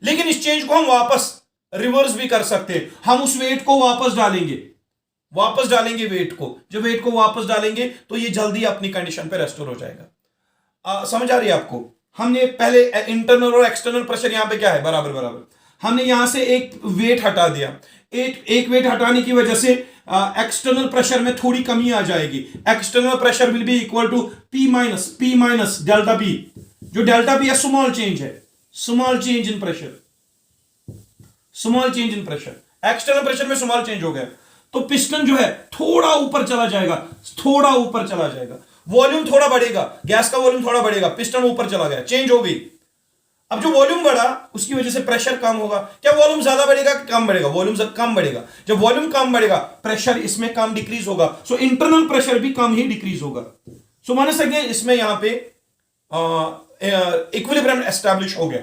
लेकिन इस चेंज को हम वापस रिवर्स भी कर सकते हैं। हम उस वेट को वापस डालेंगे, वापस डालेंगे वेट को, जब वेट को वापस डालेंगे तो ये जल्दी अपनी कंडीशन पे रेस्टोर हो जाएगा। समझ आ रही है आपको? हमने पहले इंटरनल और एक्सटर्नल प्रेशर यहां पे क्या है, बराबर बराबर। हमने यहां से एक वेट हटा दिया, एक वेट हटाने की वजह से एक्सटर्नल प्रेशर में थोड़ी कमी आ जाएगी। External pressure will be equal to P minus delta P. जो डेल्टा पी है स्मॉल चेंज है, small change in pressure, small change in pressure. External pressure में स्मॉल चेंज हो गया तो पिस्टन जो है थोड़ा ऊपर चला जाएगा, थोड़ा ऊपर चला जाएगा। वॉल्यूम थोड़ा बढ़ेगा, गैस का वॉल्यूम थोड़ा बढ़ेगा, पिस्टन ऊपर चला गया, चेंज हो गई। अब जो वॉल्यूम बढ़ा उसकी वजह से प्रेशर कम होगा। क्या वॉल्यूम ज्यादा बढ़ेगा कि कम बढ़ेगा? वॉल्यूम कम बढ़ेगा। जब वॉल्यूम कम बढ़ेगा प्रेशर इसमें कम डिक्रीज होगा, सो इंटरनल प्रेशर भी कम ही डिक्रीज होगा। सो मान सके इसमें यहां पे इक्विलिब्रियम एस्टैब्लिश हो गया।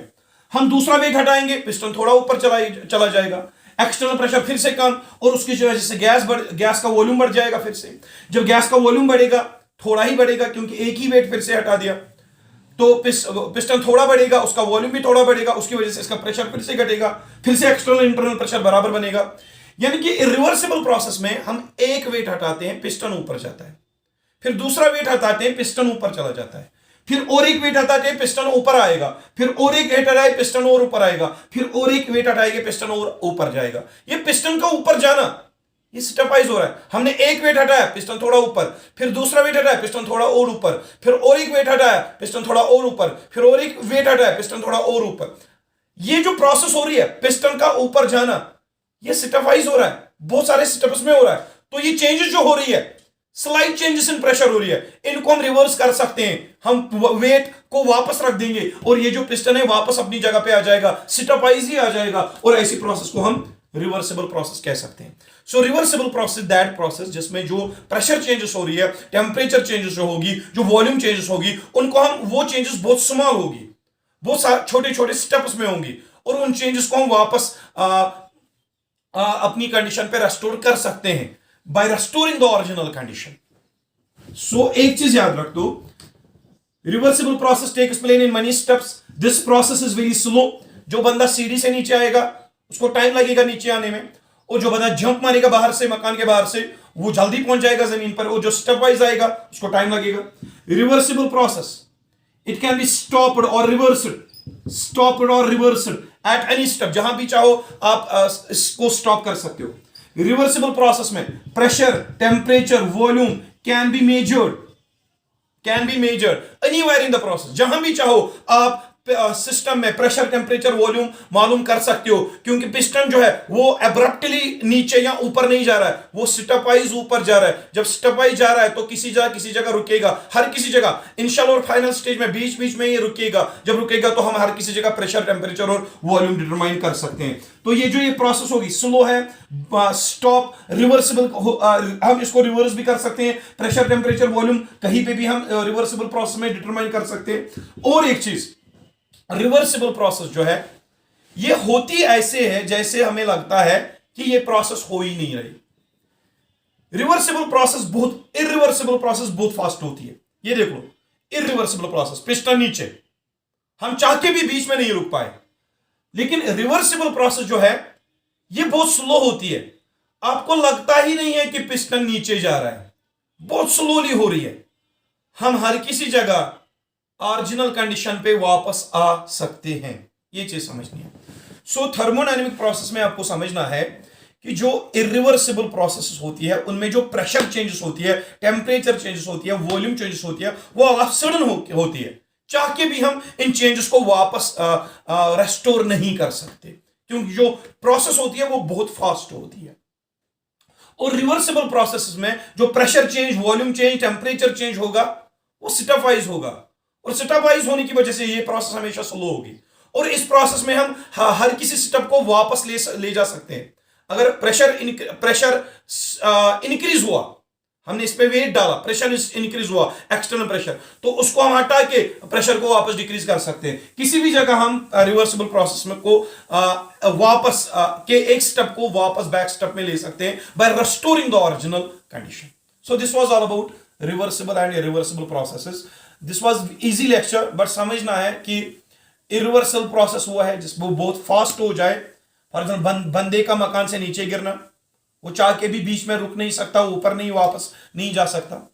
हम दूसरा वेट हटाएंगे, पिस्टन थोड़ा ऊपर चला जाएगा, एक्सटर्नल प्रेशर फिर से कम, और उसकी वजह से गैस का वॉल्यूम बढ़ जाएगा फिर से। जब गैस का वॉल्यूम बढ़ेगा, थोड़ा ही बढ़ेगा क्योंकि एक ही वेट फिर से हटा दिया, तो पिस्टन थोड़ा बढ़ेगा, उसका वॉल्यूम भी थोड़ा बढ़ेगा, उसकी वजह से इसका प्रेशर फिर से घटेगा, फिर से एक्सटर्नल इंटरनल प्रेशर बराबर बनेगा। यानी कि रिवर्सिबल प्रोसेस में हम एक वेट हटाते हैं, पिस्टन ऊपर जाता है, फिर दूसरा वेट हटाते हैं, पिस्टन ऊपर चला जाता है, फिर और एक वेट हटाते हैं, पिस्टन ऊपर आएगा, फिर और एक वेट हटाए, पिस्टन और ऊपर आएगा, फिर और एक वेट हटाएंगे, पिस्टन और ऊपर जाएगा। ये पिस्टन का ऊपर जाना ये स्टेपवाइज हो रहा है। हमने एक वेट हटाया, पिस्टन थोड़ा ऊपर, फिर दूसरा वेट हटाया, पिस्टन थोड़ा और ऊपर, फिर और एक वेट हटाया, पिस्टन थोड़ा और ऊपर, फिर और एक वेट हटाया, पिस्टन थोड़ा और ऊपर। ये जो प्रोसेस हो रही है पिस्टन का ऊपर जाना, ये स्टेपवाइज हो रहा है, बहुत सारे स्टेप्स में हो रहा है। तो ये चेंजेस जो हो रही है, स्लाइड चेंजेस इन प्रेशर हो रही है, इनको हम रिवर्स कर सकते हैं। हम वेट को वापस रख देंगे और ये जो पिस्टन है वापस अपनी जगह पे आ जाएगा, स्टेपवाइज ही आ जाएगा, और ऐसी प्रोसेस को हम रिवर्सिबल प्रोसेस कह सकते हैं। So reversible process that process जिसमें जो प्रेशर चेंजेस हो रही है, टेम्परेचर चेंजेस जो होगी, जो वॉल्यूम चेंजेस होगी, उनको हम वो चेंजेस बहुत स्मॉल होगी, बहुत छोटे छोटे स्टेप्स में होंगी, और उन चेंजेस को हम वापस अपनी कंडीशन पे रेस्टोर कर सकते हैं by restoring the original condition. सो एक चीज याद रख दो, reversible process takes place in many steps. This process is very slow. जो बंदा सीढ़ी से नीचे आएगा उसको टाइम लगेगा नीचे आने में, और जो बंदा जंप मारेगा बाहर से, मकान के बाहर से, वो जल्दी पहुंच जाएगा जमीन पर, और जो स्टेप वाइज आएगा उसको टाइम लगेगा। Reversible process it can be stopped और रिवर्स्ड एट एनी स्टेप। जहां भी चाहो आप इसको स्टॉप कर सकते हो। रिवर्सिबल प्रोसेस में pressure, temperature, volume can be measured anywhere in the process. जहां भी चाहो आप सिस्टम में प्रेशर, टेम्परेचर, वॉल्यूम मालूम कर सकते हो, क्योंकि पिस्टन जो है वो एब्रप्टली नीचे या ऊपर नहीं जा रहा है, वो स्टेपवाइज ऊपर जा रहा है। जब स्टेपवाइज जा रहा है तो किसी जगह रुकेगा, हर किसी जगह इनिशियल और फाइनल स्टेज में बीच बीच में ये रुकेगा। जब रुकेगा तो हम हर किसी जगह प्रेशर, टेम्परेचर और वॉल्यूम डिटरमाइन कर सकते हैं। तो ये जो ये प्रोसेस होगी स्लो है, स्टॉप, रिवर्सिबल, हम इसको रिवर्स भी कर सकते हैं। प्रेशर, टेम्परेचर, वॉल्यूम कहीं पे भी हम रिवर्सिबल प्रोसेस में डिटरमाइन कर सकते हैं। और एक चीज, रिवर्सिबल प्रोसेस जो है ये होती ऐसे है जैसे हमें लगता है कि ये प्रोसेस हो ही नहीं रही। इरिवर्सिबल प्रोसेस बहुत फास्ट होती है। ये देख लो, इरिवर्सिबल प्रोसेस, पिस्टन नीचे, हम चाह के भी बीच में नहीं रुक पाए। लेकिन रिवर्सिबल प्रोसेस जो है ये बहुत स्लो होती है। आपको लगता ही नहीं है कि पिस्टन नीचे जा रहा है, बहुत स्लोली हो रही है। हम हर किसी जगह ओरिजिनल कंडीशन पे वापस आ सकते हैं। ये चीज समझनी है। सो थर्मोडायनेमिक प्रोसेस में आपको समझना है कि जो इरिवर्सिबल प्रोसेस होती है उनमें जो प्रेशर चेंजेस होती है, टेम्परेचर चेंजेस होती है, वॉल्यूम चेंजेस होती है, वो सडन होती है। चाह के भी हम इन चेंजेस को वापस रेस्टोर नहीं कर सकते, क्योंकि जो प्रोसेस होती है वो बहुत फास्ट होती है। और रिवर्सिबल प्रोसेस में जो pressure change, volume change, temperature change होगा वो स्टेपवाइज होगा, और स्टेपवाइज होने की वजह से ये प्रोसेस हमेशा स्लो होगी। और इस प्रोसेस में हम हर किसी स्टेप को वापस ले जा सकते हैं। अगर प्रेशर इंक्रीज हुआ, हमने इस पे वेट डाला, प्रेशर इंक्रीज हुआ, एक्सटर्नल प्रेशर, तो उसको हम हटा के प्रेशर को वापस डिक्रीज कर सकते हैं। किसी भी जगह हम रिवर्सिबल प्रोसेस में को वापस के एक स्टेप को वापस बैक स्टेप में ले सकते हैं by restoring the original condition. So this was all about reversible and irreversible processes. This was easy lecture, but समझना है कि इरिवर्सिबल प्रोसेस हुआ है जिसमें बहुत फास्ट हो जाए। फॉर एग्जाम्पल बंदे का मकान से नीचे गिरना, वो चाह के भी बीच में रुक नहीं सकता, ऊपर नहीं वापस नहीं जा सकता।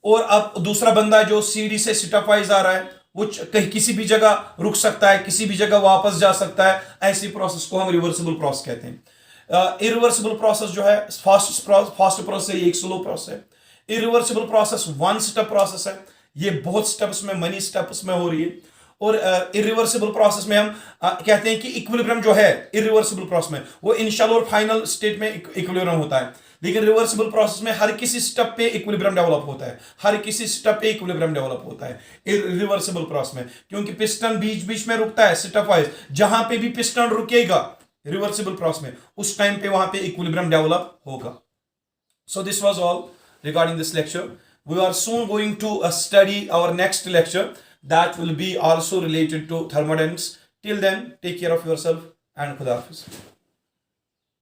और अब दूसरा बंदा जो सीढ़ी से स्टेप वाइज आ रहा है, वो कहीं किसी भी जगह रुक सकता है, किसी भी जगह वापस जा सकता है। ऐसी प्रोसेस को हम रिवर्सिबल प्रोसेस कहते हैं। इरिवर्सिबल प्रोसेस जो है फास्ट प्रोसेस है, एक स्लो प्रोसेस है। Irreversible process one step process है, ये बहुत स्टेप्स में, मनी स्टेप्स में हो रही है। और इरिवर्सिबल प्रोसेस में हम कहते हैं कि इक्विलिब्रियम जो है इरिवर्सिबल प्रोसेस में, वो इनिशियल और फाइनल स्टेट में इक्विलिब्रियम होता है। लेकिन रिवर्सिबल प्रोसेस में हर किसी स्टेप पे इक्विलिब्रियम डेवलप होता है, हर किसी स्टेप पे इक्विलिब्रियम डेवलप होता है रिवर्सिबल प्रोसेस में, क्योंकि पिस्टन बीच बीच में रुकता है स्टेप वाइज। जहां पे भी पिस्टन रुकेगा रिवर्सिबल प्रोसेस में, उस टाइम पे वहां पे इक्विलिब्रियम डेवलप होगा। So this was all regarding this lecture. We are soon going to study our next lecture that will be also related to thermodynamics. Till then, take care of yourself and Khuda Hafiz.